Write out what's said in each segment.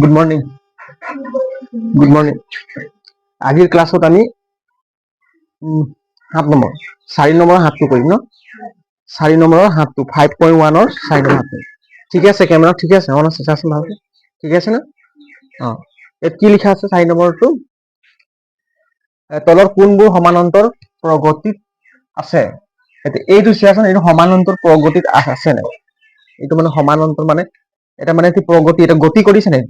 Good morning আজিৰ ক্লাছত আমি 7 নম্বৰ 4 নম্বৰৰ হাতটো কৰিম ন 4 নম্বৰৰ হাতটো 5.1 ৰ 4 নম্বৰ হাতটো ঠিক আছে কেমেৰা ঠিক আছে অন আছে চাচোন ভালকে ঠিক আছে না এত কি লিখা আছে 4 নম্বৰটো তলৰ কোনবোৰ সমান্তৰাল প্ৰগতিত আছে এইটো চাচোন এইটো সমান্তৰাল প্ৰগতিত আছে না এইটো মানে সমান্তৰাল মানে এটা মানে কি প্ৰগতি এটা গতি কৰিছে নে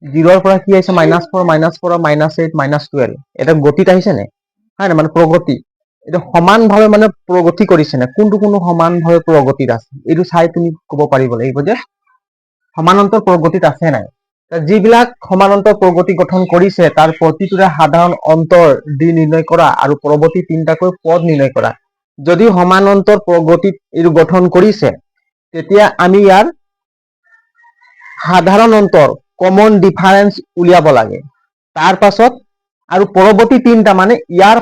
0 ৰ পৰা কি আহিছে -4 -4 -8 -12 এটা গতিত আহিছে নে হয় না মানে প্ৰগতি এটা সমানভাৱে মানে প্ৰগতি কৰিছে না কোনটো সমানভাৱে প্ৰগতিত আছে এইটো চাই তুমি ক'ব পাৰিব লাগিব যে সমান্তৰাল প্ৰগতিত আছে নাই যিবিলাক সমান্তৰাল প্ৰগতি গঠন কৰিছে তাৰ প্ৰতিটোৰে সাধাৰণ অন্তৰ দি নিৰ্ণয় কৰা আৰু পৰৱৰ্তী তিনিটাকৈ পদ নিৰ্ণয় কৰা যদি সমান্তৰাল প্ৰগতিত এইটো গঠন কৰিছে তেতিয়া আমি ইয়াৰ সাধাৰণ অন্তৰ কমন ডিফাৰেন্স উলিয়াব লাগে তাৰ পাছত আৰু পৰৱৰ্তী তিনটা মানে ইয়াৰ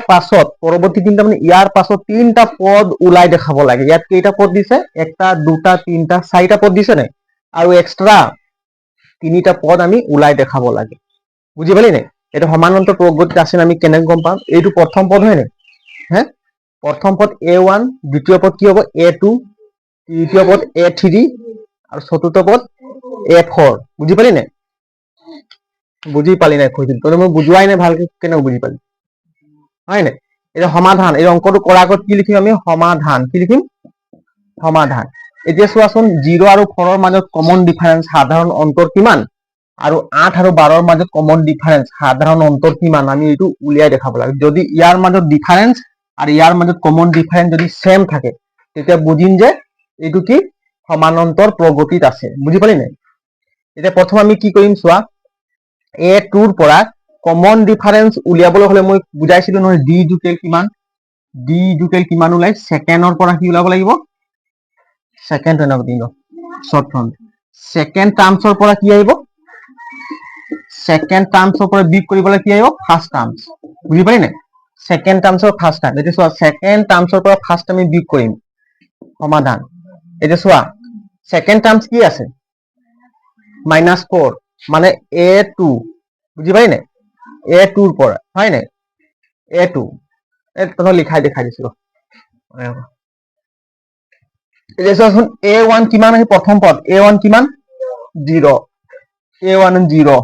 পাছত তিনটা পদ উলাই দেখাব লাগে ইয়াত কেইটা পদ দিছে একটা দুটা তিনটা চাৰিটা পদ দিছে নে আৰু এক্সট্ৰা তিনিটা পদ আমি উলাই দেখাব লাগে বুজি পালি নে এটা সমান্তৰাল প্ৰগতিত আছে আমি কেনেকৈ গম পাম এইটো প্ৰথম পদ হয় নে হে প্ৰথম পদ a1 দ্বিতীয় পদ কি হ'ব a2 তৃতীয় পদ a3 আৰু চতুৰ্থ পদ a4 বুজি পালি নে বুজি পালি নাই কইছিল তই মই বুজুৱাই নাই ভালকে কেনে বুজি পালি হয় নে এটা সমাধান এই অংকটো কৰাৰ আগত কি লিখিম আমি সমাধান কি লিখিম সমাধান এতিয়া চোৱাচোন 0 আৰু 4 ৰ মাজত কমন ডিফাৰেন্স সাধাৰণ অন্তৰ কিমান আৰু 8 আৰু 12 ৰ মাজত কমন ডিফাৰেন্স সাধাৰণ অন্তৰ কিমান আমি এইটো উলিয়াই দেখাব লাগে যদি ইয়াৰ মাজত ডিফাৰেন্স আৰু ইয়াৰ মাজত কমন ডিফাৰেন্স যদি সেম থাকে তেতিয়া বুজিম যে এইটো কি সমান্তৰাল প্ৰগতিত আছে বুজি পালি নাই এতিয়া প্ৰথম আমি কি কৰিম চোৱা a2 ৰ পৰা কমন ডিফাৰেন্স উলিয়াবলৈ হলে মই বুজাইছিলো নহয় d কিমান ওলাই সেকেন্ডৰ পৰা কি উলাব লাগিব সেকেন্ড এনক দিন শৰ্ট ফৰ্ম সেকেন্ড টাৰ্মসৰ পৰা কি আহিব সেকেন্ড টাৰ্মসৰ পৰা বিয়োগ কৰিবলৈ কি আহিব ফাৰ্স্ট টাৰ্মস বুজি পালি নাই সেকেন্ড টাৰ্মসৰ ফাৰ্স্ট টাৰ্ম এতিয়া চোৱা সেকেন্ড টাৰ্মসৰ পৰা ফাৰ্স্ট আমি বিয়োগ কৰিম সমাধান এতিয়া চোৱা সেকেন্ড টাৰ্মস কি আছে -4 মানে a2 বুজি পালি নাই a2 ৰ পৰা হয় নাই a2 এটা লিখাই দেখাই দিছিলো এতিয়া চোৱাচোন a1 কিমান আছে প্ৰথম পদ a1 কিমান 0 a1 0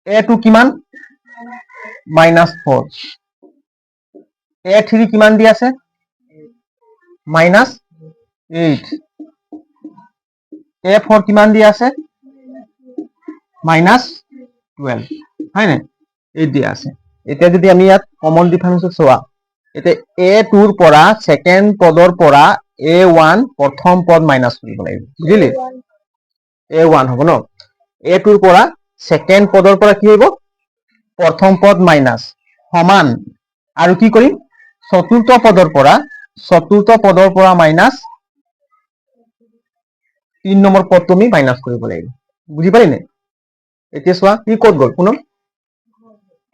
a2 কিমান -4 a3 কিমান দি আছে -8 a4 কিমান দি আছে -12 হয় নাই এই দি আছে এতিয়া যদি আমি ইয়াত কমন ডিফাৰেন্স চোৱা এতিয়া a2 ৰ পৰা সেকেন্ড পদৰ পৰা a1 প্ৰথম পদ মাইনাস কৰিব লাগিব বুজিলি a1 হ'ব ন a2 ৰ পৰা সেকেন্ড পদৰ পৰা কি হ'ব প্ৰথম পদ মাইনাস সমান আৰু কি কৰিম চতুৰ্থ পদৰ পৰা মাইনাস 3 নম্বৰ পদটো আমি মাইনাস কৰিব লাগিব বুজি পালি নে এতিয়া চোৱা কি ক'ত গ'ল পুনম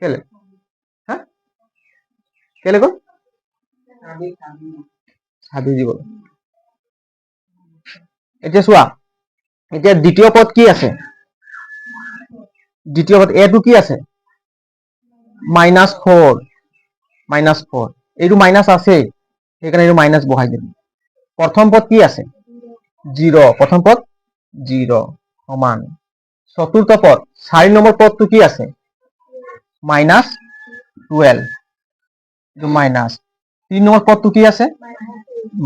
কেলে হা কেলে গ'ল সাবি দিব এতিয়া চোৱা এতিয়া দ্বিতীয় পদ কি আছে দ্বিতীয় পদ a2 কি আছে -4 এইটো মাইনাস আছে সেইকাৰণে এইটো মাইনাস বহাই দিম প্ৰথম পদ কি আছে 0 প্ৰথম পদ 0 সমান চতুৰ্থ পদ 4 নম্বৰ পদটো কি আছে -12 এইটো মাইনাস 3 নম্বৰ পদটো কি আছে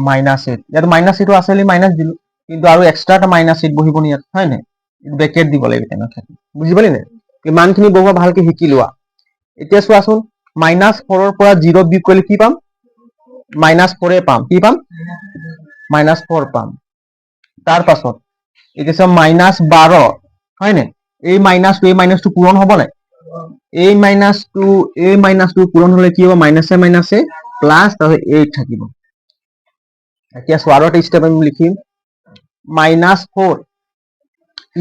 -8 ইয়াত -8 আছে বুলি মাইনাস দিলো কিন্তু আৰু এক্সট্ৰা এটা -8 বহিব নি ইয়াত হয় নাই ব্ৰেকেট দিব লাগিব তেনেকৈ বুজি পালি নে ইমানখিনি বহুৱা ভালকে শিকি লোৱা এতিয়া চোৱাচোন -4 ৰ পৰা 0 বিয়োগ কৰিলে কি পাম -4 পাম কি পাম -4 পাম তাৰ পাছত এতিয়া -12 হয় নে এই মাইনাসটো পূৰণ হ'ব নাই এই মাইনাসটো পূৰণ হলে কি হ'ব মাইনাসে প্লাস তাহলে 8 থাকিব এতিয়া চোৱা আৰু এটা স্টেপ আমি লিখিম -4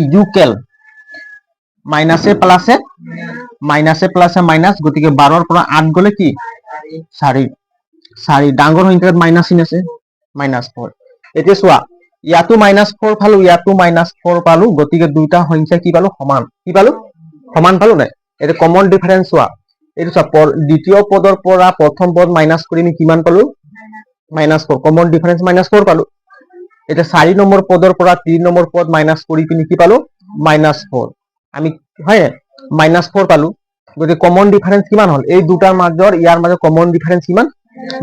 ইকুয়াল মাইনাসে প্লাসে মাইনাস গতিকে 12 ৰ পৰা 8 গলে কি 4 ডাঙৰ সংখ্যাত মাইনাস চিন আছে -4 এতিয়া চোৱা ইয়াতো -4 পালো, ইয়াতো -4 পালো, গতিকে দুইটা সংখ্যা কি পালো সমান, কি পালো সমান পালো নাই। এটা কমন ডিফাৰেন্স চোৱা, এইটো চোৱা দ্বিতীয় পদৰ পৰা প্ৰথম পদ মাইনাছ কৰি আমি কিমান পালো -4, কমন ডিফাৰেন্স -4 পালো। এটা 4 নম্বৰ পদৰ পৰা 3 নম্বৰ পদ মাইনাছ কৰি পিনি কি পালো -4, আমি হয় -4 পালো। গতিকে কমন ডিফাৰেন্স কিমান হল, এই দুটাৰ মাজৰ ইয়াৰ মাজৰ কমন ডিফাৰেন্স কিমান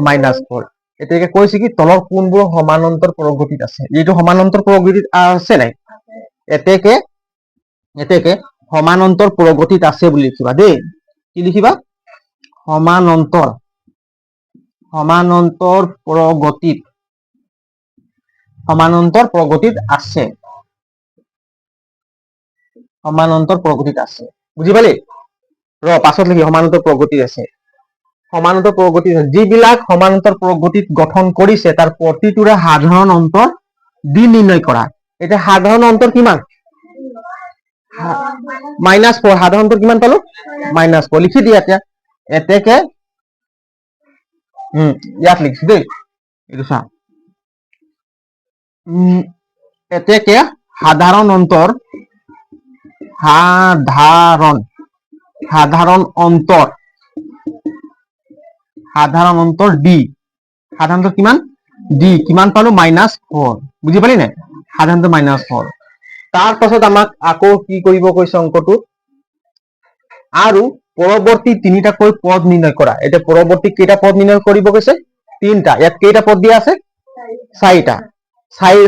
-4। এতিয়াকে কৈছে কি তলৰ কোনবোৰ সমান্তৰাল প্ৰগতিত আছে, এইটো সমান্তৰাল প্ৰগতিত আছে নাই, এতেকে সমান্তৰাল প্ৰগতিত আছে বুলি লিখিবা দেই। কি লিখিবা সমান্তৰাল প্ৰগতিত আছে, সমান্তৰাল প্ৰগতিত আছে, বুজি পালি। পাছত লিখি সমান্তৰাল প্ৰগতিত আছে, সমান্তৰাল প্ৰগতিত যিবিলাক সমান্তৰাল প্ৰগতিত গঠন কৰিছে তাৰ প্ৰতিটোৰে সাধাৰণ অন্তৰ দি নিৰ্ণয় কৰা। এতিয়া সাধাৰণ অন্তৰ কিমান -4, সাধাৰণ অন্তৰ কিমান পালো -4, লিখি দিয়া এতিয়া। এতেকে ইয়াত লিখিছো দেই, এইটো চা এতেকে সাধাৰণ অন্তৰ ডি, সাধাৰণ অন্তৰ কিমান ডি, কিমান পালো -4, বুজি পালি নাই, সাধাৰণ অন্তৰ -4। তাৰ পাছত আমাক আকৌ কি কৰিব কৈছে অংকটোত, আৰু পৰৱৰ্তী তিনিটাকৈ পদ নিৰ্ণয় কৰা। এতিয়া পৰৱৰ্তী কেইটা পদ নিৰ্ণয় কৰিব কৈছে, তিনিটা। ইয়াত কেইটা পদ দিয়া আছে,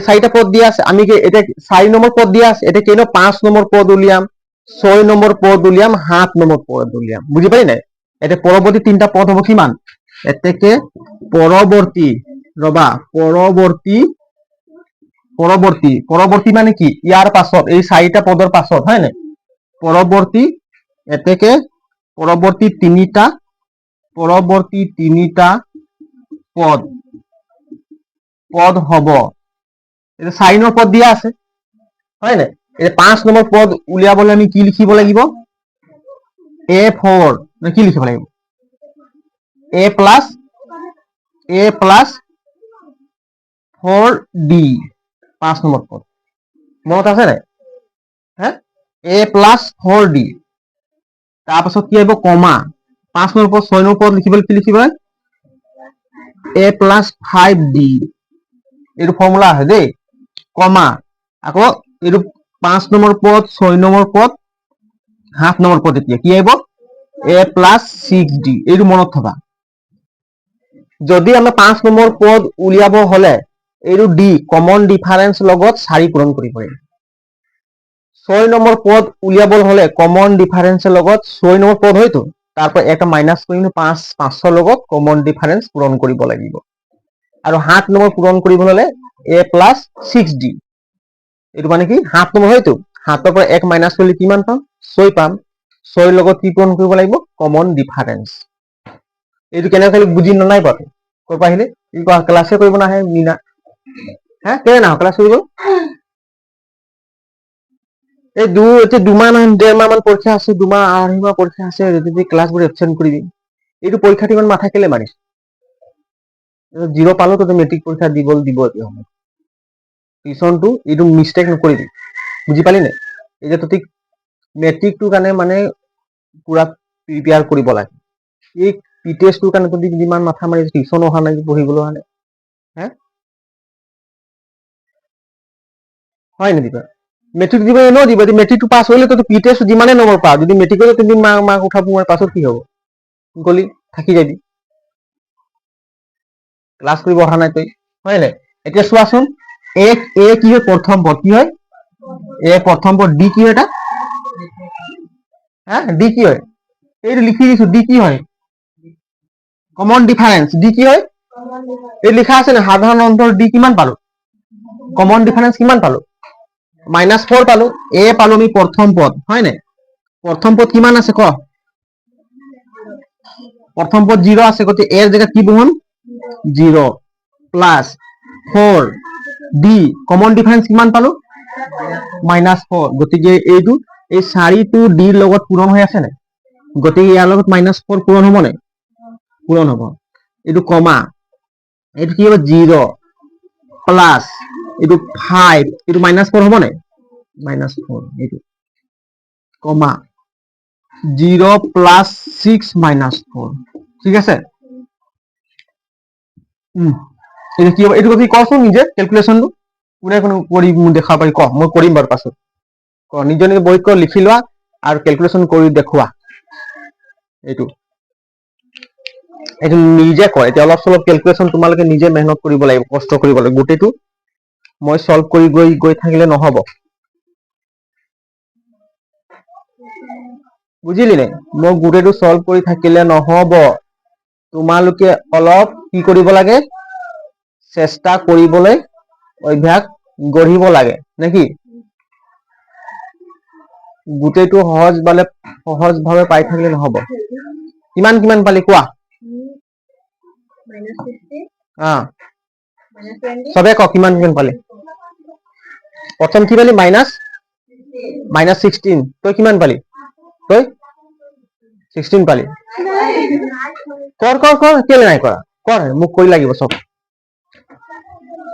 চাৰিটা পদ দিয়া আছে। আমি এতিয়া 4 নম্বৰ পদ দিয়া আছে, এতিয়া কেই 5 নম্বৰ পদ উলিয়াম, 6 নম্বৰ পদ উলিয়াম, 7 নম্বৰ পদ উলিয়াম, বুজি পালি নাই। এতিয়া পৰৱৰ্তী তিনিটা পদ হব কিমান, এতেকে পৰৱৰ্তী মানে কি, ইয়াৰ পাছত এই 4টা পদৰ পাছত হয় নাই, পৰৱৰ্তী এতেকে পৰৱৰ্তী তিনিটা পদ হব, এটা 4 নম্বৰ পদ দিয়া আছে হয় নাই। এতিয়া 5 নম্বৰ পদ উলিয়াবলৈ আমি কি লিখিব লাগিব, A4 কি লিখিব লাগিব, A প্লাছ 4D, 5 নম্বৰ পদ মনত আছে নাই, A প্লাছ 4D। তাৰপাছত কি আহিব কমা, 5 নম্বৰ পদ 6 নম্বৰ পদ লিখিবলৈ কি লিখিব, A প্লাছ 5D, এইটো ফৰ্মুলা আছে দেই, কমা আকৌ এইটো 5 নম্বৰ পদ 6 নম্বৰ পদ 7 নম্বৰ পদ, এতিয়া কি আহিব A প্লাছ 6D, এইটো মনত থবা। যদি আমাৰ 5 নম্বৰ পদ উলিয়াব হলে এইটো ডি কমন ডিফাৰেন্স লগত 4 পূৰণ কৰিব লাগিব। 6 নম্বৰ পদ উলিয়াব হলে কমন ডিফাৰেন্সৰ লগত 6 নম্বৰ পদ হয়তো, তাৰ পৰা এটা মাইনাছ কৰি 5ৰ লগত কমন ডিফাৰেন্স পূৰণ কৰিব লাগিব। আৰু 7 নম্বৰ পূৰণ কৰিব হলে A প্লাছ 6D, এইটো মানে কি 7 নম্বৰ হয়তো, 7ৰ পৰা 1 মাইনাছ কৰিলে কিমান পাম 6 পাম, 6ৰ লগত কি পূৰণ কৰিব লাগিব কমন ডিফাৰেন্স। এইটো কেনেকৈ বুজি নাই পাতো, কৰ পৰা আহিলে, ক্লাছে কৰিব নাহে মিনা, কেনে নাহ ক্লাছ কৰিব, এই এতিয়া 2 মাহ 1.5 মাহ মান পৰীক্ষা আছে, 2 মাহ 2.5 মাহ পৰীক্ষা আছে, যদি ক্লাছবোৰ এবচেণ্ট কৰিবি। এইটো পৰীক্ষাটো ইমান মাথা কেলে মাৰিছ, 0 পালো তো মেট্ৰিক পৰীক্ষা দিব এতিয়া সময়। টিউচনটো এইটো মিষ্টেক নকৰিবি, বুজি পালি নাই। এতিয়া তই মেট্ৰিকটোৰ কাৰণে মানে পুৰা প্ৰিপেয়াৰ কৰিব লাগে। এই টেষ্টটোৰ কাৰণে তই যিমান মাথা মাৰি টিউচন অহা নাই, পঢ়িবলৈ অহা নাই, হয় নেকি, মেট্ৰিক দিব এনেও দিব, মেট্ৰিকটো পাছ হলে তো পি টেষ্ট যিমানে নম্বৰ পা, যদি মেট্ৰিকতে তুমি মাৰ্ক উঠাব নোৱাৰে পাছত কি হব, গলি থাকি যাবি, ক্লাছ কৰিব অহা নাই তই, হয় নাই। এতিয়া চোৱাচোন এ কি হয় প্ৰথম পদ, কি হয় এ প্ৰথম পদ, ডি কি হয় এটা, ডি কি হয়, এইটো লিখি দিছো, ডি কি হয় কমন ডিফাৰেন্স, ডি কি হয় এই লিখা আছে না, সাধাৰণ অন্তৰ ডি কিমান পালো, কমন ডিফাৰেন্স কিমান পালো -4 পালো। এ পালো আমি প্ৰথম পদ, হয় নাই, প্ৰথম পদ কিমান আছে ক, প্ৰথম পদ 0 আছে, গতিকে এৰ জেগাত কি বহাম 0 প্লাছ 4 ডি, কমন ডিফাৰেন্স কিমান পালো -4, গতিকে এইটো এই 4টো ডিৰ লগত পূৰণ হৈ আছে নাই, গতিকে ইয়াৰ লগত -4 পূৰণ হ'ব নাই, পূৰণ হ'ব। এইটো কমা, এইটো কি হ'ব 0 প্লাছ এইটো 5 এইটো -4 হ'ব নাই -4 এইটো কমা 0 + 6 -4 ঠিক আছে এইটো কি হ'ব এইটো কি কৰচোন নিজে ক্যালকুলেশনটো কোনে কোন কৰি দেখা পাৰি ক মই কৰিম বাৰু পাছত ক নিজে নিজে বহিত কৰি লিখি লোৱা আৰু ক্যালকুলেশন কৰি দেখুৱা এইটো এইটো নিজে কয় এতিয়া অলপ চলপ ক্যালকুলেশন তোমালোকে নিজে মেহনত কৰিব লাগিব কষ্ট কৰিব লাগিব গোটেইটো মই সলভ কৰি গৈ থাকিলে নহব বুজিলি নে মই গোটেইটো সলভ কৰি থাকিলে নহব তোমালোকে অলপ কি কৰিব লাগে চেষ্টা কৰিবলৈ অভ্যাস গঢ়িব লাগে নেকি গোটেইটো সহজভাৱে পাই থাকিলে নহব কিমান কিমান পালি কোৱা সবে ক কিমান কিমান পালি প্ৰথম কি পালি -16 তই কিমান পালি তই 16 পালি কৰ কেলে নাই কৰা কৰ মোক কৈ লাগিব সব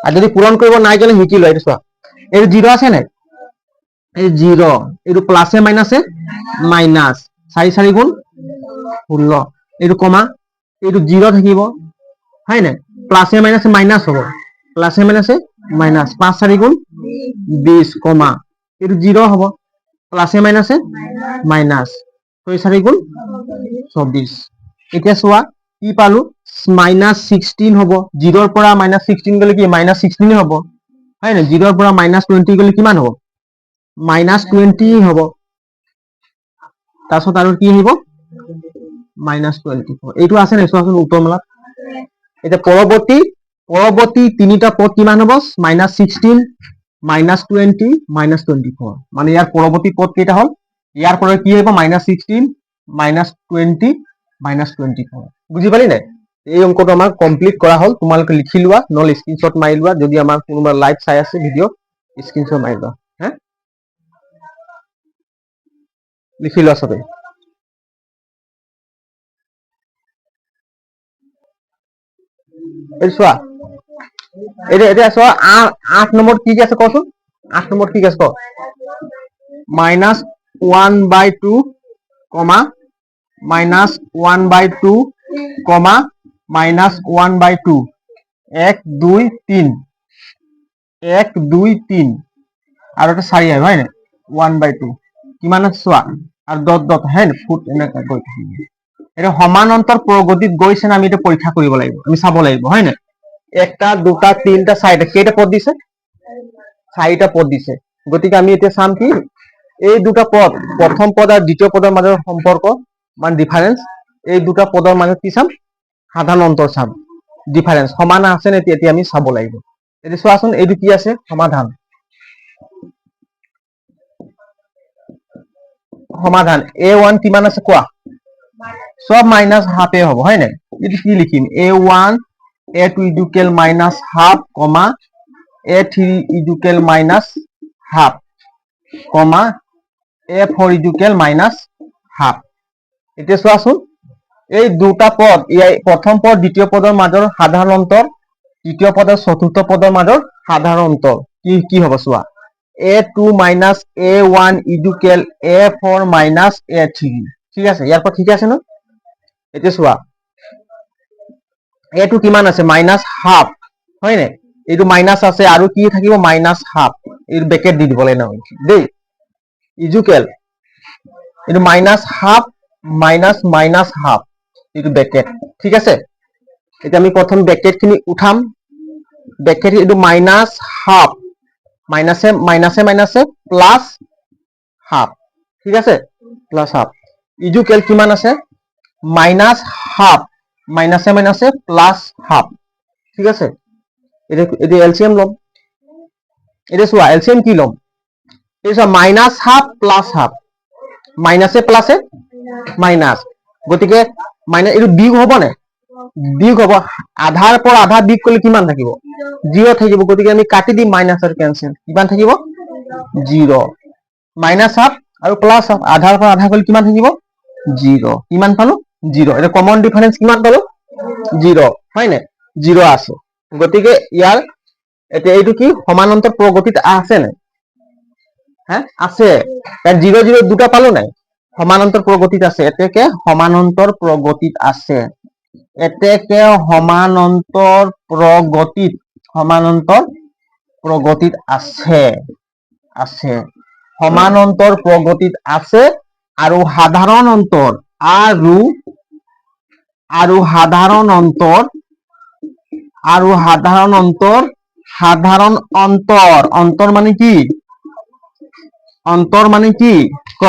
আৰু যদি পূৰণ কৰিব নাই জানে শিকি ল এইটো চোৱা এই 0 আছে নাই এই 0 এইটো প্লাসে মাইনাসে মাইনাস 4 4 গুণ 16 এইটো কমা এইটো 0 থাকিব হয় নাই প্লাসে মাইনাসে মাইনাস হ'ব প্লাসে মাইনাসে মাইনাস 5 4 গুণ 20 কমা এইটো 0 হ'ব প্লাসে মাইনাসে মাইনাস 6 4 গুণ 24 এতিয়া চোৱা কি পালো -16 হ'ব 0 ৰ পৰা -16 গলে কি -16 হ'ব হয় নাই 0 ৰ পৰা -20 গলে কিমান হ'ব -20 হ'ব তাৰছত আৰু কি আহিব -24 এইটো আছে নাই চোৱাচোন উত্তৰমালাত এটা পৰৱৰ্তী তিনিটা পদ কিমান হ'ব -16 -20 -24 মানে ইয়াৰ পৰৱৰ্তী পদ কেইটা হ'ল ইয়াৰ পৰা কি হ'ব -16 -20 -24 বুজি পালি নাই এই অংকটো আমাৰ কমপ্লিট কৰা হ'ল তোমালোকে লিখি লোৱা নহলে স্ক্ৰিনশ্বট মাৰি লোৱা যদি আমাৰ কোনোবা লাইভ চাই আছে ভিডিও স্ক্ৰিনশ্বট মাৰি লোৱা হা লিখি লোৱা সবে এই চোৱা এতিয়া চোৱা 8 নম্বৰ কি আছে কচোন 8 নম্বৰ কি আছে ক -1/2 কমা -1/2 কমা -1/2 1 2 3 1 2 3 আৰু এটা 4 আহিব হয় নাই 1/2 কিমান আছে চোৱা আৰু ডট হয় নাই ফুট এনেকা গৈ থাকিব এটা সমান্তৰাল প্ৰগতিত গৈছে না আমি এটা পৰীক্ষা কৰিব লাগিব আমি চাব লাগিব হয় নাই একটা দুটা তিনটা চাৰিটা কেইটা পদ দিছে চাৰিটা পদ দিছে গতিকে আমি এতিয়া চাম কি এই দুটা পদ প্ৰথম পদ আৰু দ্বিতীয় পদৰ মাজৰ সম্পৰ্ক মানে ডিফাৰেন্স এই দুটা পদৰ মাজত কি চাম সাধাৰণ অন্তৰ চাম ডিফাৰেন্স সমান আছে নে এতিয়া আমি চাব লাগিব এতিয়া চোৱাচোন এইটো কি আছে সমাধান a1 কিমান আছে কোৱা সব -হাফে হ'ব হয় নাই এটো কি লিখিম a1 a2 ইকুয়াল -হাফ কমা a3 ইকুয়াল -হাফ কমা a4 ইকুয়াল -হাফ এতিয়া চোৱাচোন এই দুটা পদ প্ৰথম পদ দ্বিতীয় পদৰ মাজৰ সাধাৰণ অন্তৰ তৃতীয় পদ আৰু চতুৰ্থ পদৰ মাজৰ সাধাৰণ অন্তৰ কি হ'ব চোৱা a2 a1 equal a4 a3 ঠিক আছে ইয়াৰ পৰা ঠিক আছে ন এতিয়া চোৱা a2 কিমান আছে -হাফ হয় নাই এইটো মাইনাস আছে আৰু কি থাকিব -হাফ এই ব্ৰেকেট দি দিব লাগিব দেই ইকুয়াল এইটো -হাফ -হাফ এইটো ব্ৰেকেট ঠিক আছে এতিয়া আমি প্ৰথম ব্ৰেকেট খিনি উঠাম ব্ৰেকেট এইটো -হাফ মাইনাসে প্লাস হাফ ঠিক আছে প্লাস হাফ ইকুয়াল কিমান আছে -হাফ মাইনাসে প্লাস হাফ ঠিক আছে এটা এলসিএম লম এটা চোৱা এলসিএম কি লম এই চোৱা -হাফ প্লাস হাফ মাইনাসে প্লাসে মাইনাস গতিকে মাইনাস এইটো বিগ হ'ব নে বিগ হ'ব আধাৰ পৰা আধা বিগ কৰিলে কিমান থাকিব 0 থাকিব গতিকে আমি কাটি দিম মাইনাস আৰু কেনসেল কিমান থাকিব 0 -হাফ আৰু প্লাস হাফ আধাৰ পৰা আধা কৰিলে কিমান থাকিব 0 কিমান পালো 0 এটা কমন ডিফাৰেন্স কিমান পালো 0 হয় নে 0 আছে গতিকে ইয়াৰ এতিয়া এইটো কি সমান্তৰাল প্ৰগতিত আছে নাই? হ্যাঁ আছে, কাৰণ 0 0 দুটা পালো নাই, সমান্তৰাল প্ৰগতিত আছে। এতেকে সমান্তৰাল প্ৰগতিত আছে, এতেকে সমান্তৰাল প্ৰগতিত আছে, সমান্তৰাল প্ৰগতিত আছে। আৰু সাধাৰণ অন্তৰ আৰু সাধাৰণ অন্তৰ অন্তৰ মানে কি? অন্তৰ মানে কি ক?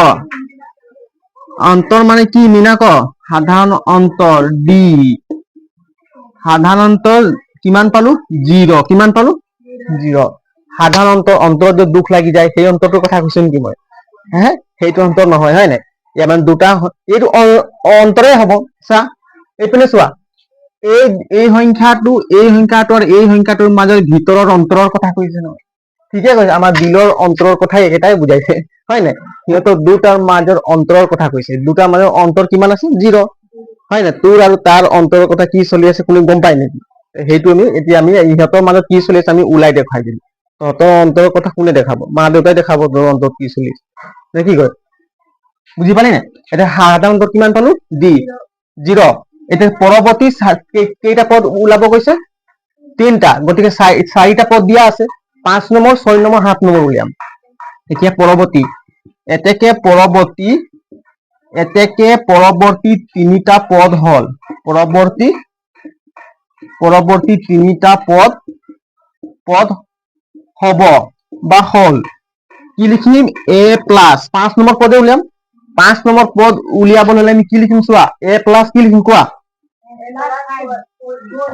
অন্তৰ মানে কি মিনা ক? সাধাৰণ অন্তৰ ডি, সাধাৰণ অন্তৰ কিমান পালো? 0। কিমান পালো? 0। সাধাৰণ অন্তৰত যে দুখ লাগি যায় সেই অন্তৰটোৰ কথা কৈছো নেকি মই? হে সেইটো অন্তৰ নহয়, হয় নাই? ইয়াৰ মানে দুটা, এইটো অন্তৰে হ'ব। চা এইপিনে চোৱা, এই সংখ্যাটো আৰু এই সংখ্যাটোৰ মাজৰ ভিতৰৰ অন্তৰৰ কথা কৈছে নহয়। ঠিকে কৈছে, আমাৰ দিলৰ অন্তৰৰ কথাই একেটাই বুজাইছে, হয় নাই? সিহঁতৰ দুটাৰ মাজৰ অন্তৰৰ কথা কৈছে। দুটাৰ মাজৰ অন্তৰ কিমান আছে? 0, হয় নাই? তোৰ আৰু তাৰ অন্তৰৰ কথা কি চলি আছে কোনো গম পাই নেকি? সেইটো আমি ইহঁতৰ মাজত কি চলি আছে আমি ওলাই দেখাই দিম। তহঁতৰ অন্তৰৰ কথা কোনে দেখাব? মা দেউতাই দেখাব তোৰ অন্তৰত কি চলি আছে, নে কি কয়? বুজি পালি নাই? এতিয়া সাধাৰণ অন্তৰত কিমান পালো? ডি 0। এতিয়া পৰৱৰ্তী কেইটা পদ ওলাব কৈছে? 3টা। গতিকে 4টা পদ দিয়া আছে, 5 নম্বৰ, 6 নম্বৰ, 7 নম্বৰ উলিয়াম। এতিয়া পৰৱৰ্তী, এতেকে পৰৱৰ্তী 3টা পদ হল, পৰৱৰ্তী 3টা পদ হব বা হল। কি লিখিম? এ প্লাছ 5 নম্বৰ পদে উলিয়াম। 5 নম্বৰ পদ উলিয়াব হলে আমি কি লিখিম চোৱা, এ প্লাছ কি লিখিম কোৱা?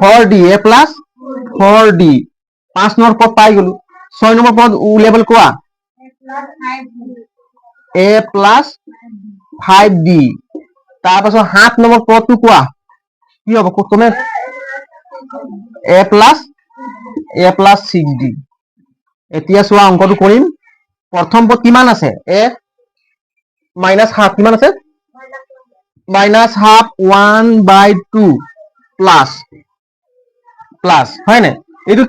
4d, A plus 4d। 5 number পদ পাই গলো। 6 নম্বৰ পদ উলিয়াবলৈ কোৱা, এ প্লাছ 5d। তাৰপাছত 7 নম্বৰ পদটো কোৱা, কি হ'ব তুমি? A plus 6d। এতিয়া চোৱা অংকটো কৰিম। প্ৰথম পদ কিমান আছে? এ মাইনাছ হাফ, কিমান আছে? মাইনাছ হাফ 1/2 প্লাছ, হয় নাই? এইটো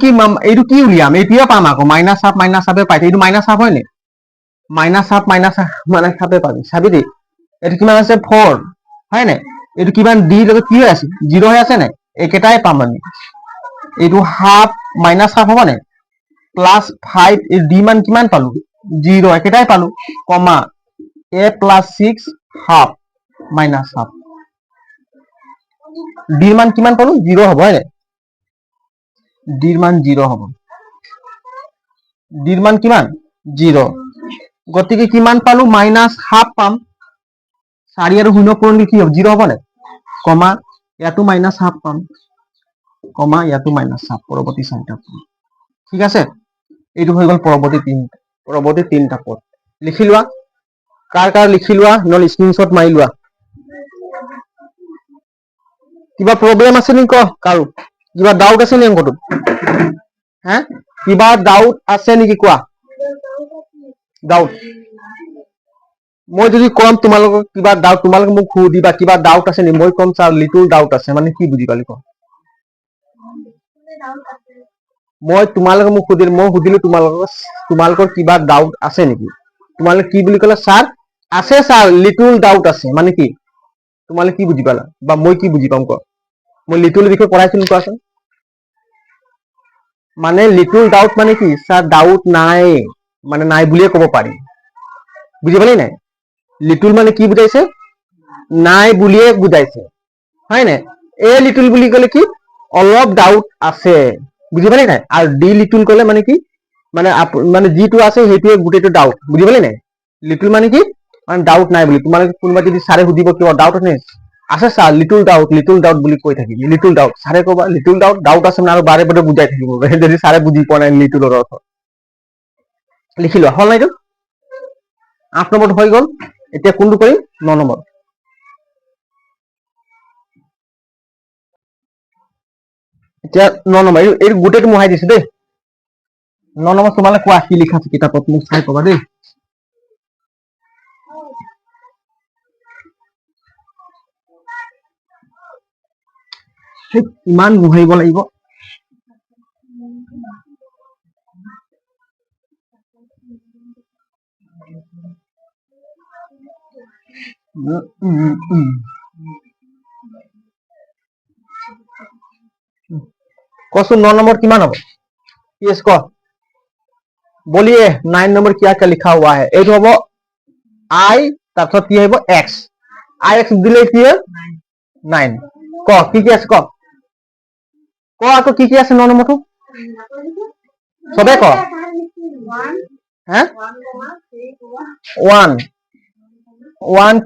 কি উলিয়াম? এইটোৱে পাম আকৌ, মাইনাছ হাফে পাই, এইটো মাইনাছ হাফ হয় নাই? মাইনাছ হাফে পাবি, চাবি দেই। এইটো কিমান আছে? 4, হয় নাই? এইটো কিমান? ডি লগত কি হৈ আছে? 0 হৈ আছে নাই? একেটাই পাম আমি। এইটো হাফ মাইনাছ হাফ হ'ব নাই? প্লাছ 5, ডি মান কিমান পালো? 0, একেটাই পালো, কমা A plus 6 half minus half. ডিৰ মান কিমান পালো? 0 হ'ব, হয় নাই? ডিৰ মান 0 হ'ব। ডিৰ মান কিমান? 0। গতিকে কিমান পালো? মাইনাছ হাফ পাম। 4 আৰু 0 পূৰণ কি হ'ব? 0 হ'ব নাই? কমা ইয়াতো মাইনাছ হাফ পাম, কমা ইয়াতো মাইনাছ হাফ। পৰৱৰ্তী 4টা পদ, ঠিক আছে? এইটো হৈ গ'ল পৰৱৰ্তী 3টা পদ। লিখি লোৱা, কাৰ লিখি লোৱা, নহলে স্ক্ৰীনশ্বট মাৰি লোৱা। কিবা প্ৰব্লেম আছে নেকি ক? কাৰো কিবা ডাউট আছে নেকি অংকটোত? হা কিবা ডাউট আছে নেকি কোৱা? ডাউট, মই যদি কম তোমালোকক কিবা ডাউট, তোমালোকে মোক সুধিবা কিবা ডাউট আছে নেকি? মই কম চা লিটল ডাউট আছে, মানে কি বুজি পালি ক? মই তোমালোকে মোক সুধিলো, মই সুধিলো তোমালোকৰ কিবা ডাউট আছে নেকি? তোমালোকে কি বুলি ক'লে? ছাৰ আছে ছাৰ, লিটল ডাউট আছে, মানে কি? তোমালোকে কি বুজি পালা? বা মই কি বুজি পাম ক? মই লিটল বিষয়ে পঢ়াইছিলো, কোৱাচোন? মানে লিটল ডাউট মানে কি? ছাৰ ডাউট নাই, মানে নাই বুলিয়ে ক'ব পাৰি। বুজি পালি নাই? লিটল মানে কি বুজাইছে? নাই বুলিয়ে বুজাইছে, হয় নাই? এ লিটল বুলি ক'লে কি? অলপ ডাউট আছে, বুজি পালি নাই? আৰু ডি লিটল ক'লে মানে কি? মানে যিটো আছে সেইটোৱে গোটেইটো ডাউট, বুজি পালি নাই? লিটল মানে কি? মানে ডাউট নাই বুলি। তোমালোকে কোনোবা যদি ছাৰে সুধিব কিবা ডাউট আছে ছাৰ, লিটল ডাউট বুলি কৈ থাকিবি। লিটল ডাউট, ছাৰে ক'বা লিটল ডাউট আছে মানে, আৰু বাৰে বাৰে বুজাই থাকিব যদি ছাৰে বুজি পোৱা নাই লিটলৰ অৰ্থ। লিখি লোৱা, হ'ল নাই এইটো? 8 নম্বৰটো হৈ গ'ল। এতিয়া কোনটো কৰিম? 9 নম্বৰ। এতিয়া 9 নম্বৰ, এইটো গোটেইটো মোহাই দিছো দেই। 9 নম্বৰ তোমালোকে কোৱা কি লিখা আছে কিতাপত, মোক চাই কবা দেই। ইমান মোহাৰিব লাগিব। कौन 9 नंबर किमान हो यस को बोलिए 9 नंबर क्या क्या लिखा हुआ है ये हम आई তারপর কি হইব x আই x দিলে কি হয় 9 ক কি আছে ক ক আকো কি আছে 9 নম্বরটো সবে ক হ্যাঁ 1 1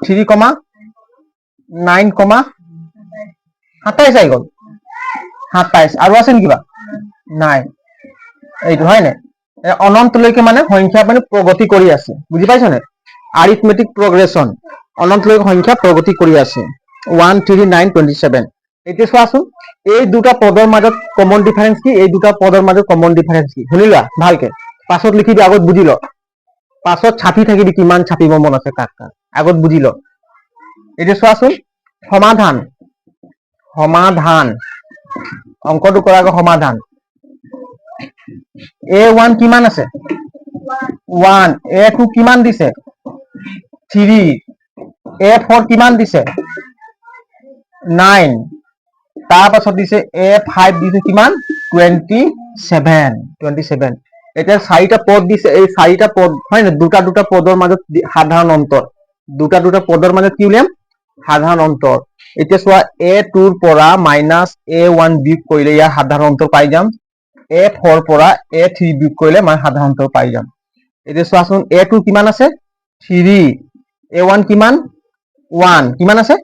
3 9 27 আই গল 27 আৰু আছে কিবা নাই এইটো হয় না অনন্তলৈকে মানে সংখ্যা মানে প্ৰগতি কৰি আছে বুজি পাইছ না arithmetic progression অনন্তলৈকে সংখ্যা প্ৰগতি কৰি আছে 1 3 9 27 এতিয়া চোৱাচোন এই দুটা পদৰ মাজত কমন ডিফাৰেন্স কি এই দুটা পদৰ মাজত কমন ডিফাৰেন্স কি শুনিলা ভালকে পাছত লিখি দি আগত বুজি ল পাছত ছাপি থাকিবি কিমান ছাপিব মন আছে কাক কাক আগত বুজি ল এতিয়া চোৱাচোন সমাধান সমাধান অংকটো কৰাৰ সমাধান A1 কিমান আছে 1 A2 কিমান দিছে 3 A4 কিমান দিছে 9 তাৰ পাছত দিছে A5 দিছে কিমান 27 এতিয়া চাৰিটা পদ দিছে এই চাৰিটা পদ হয় না দুটা দুটা পদৰ মাজত সাধাৰণ অন্তৰ দুটা দুটা পদৰ মাজত কি উলিয়াম সাধাৰণ অন্তৰ এতিয়া চোৱা A2 ৰ পৰা -A1 বিয়োগ কৰিলে ইয়াৰ সাধাৰণ অন্তৰ পাই যাম A4 পৰা A3 বিয়োগ কৰিলে মই সাধাৰণ অন্তৰ পাই যাম এতিয়া চোৱাচোন A2 কিমান আছে 3 A1 কিমান 1 কিমান আছে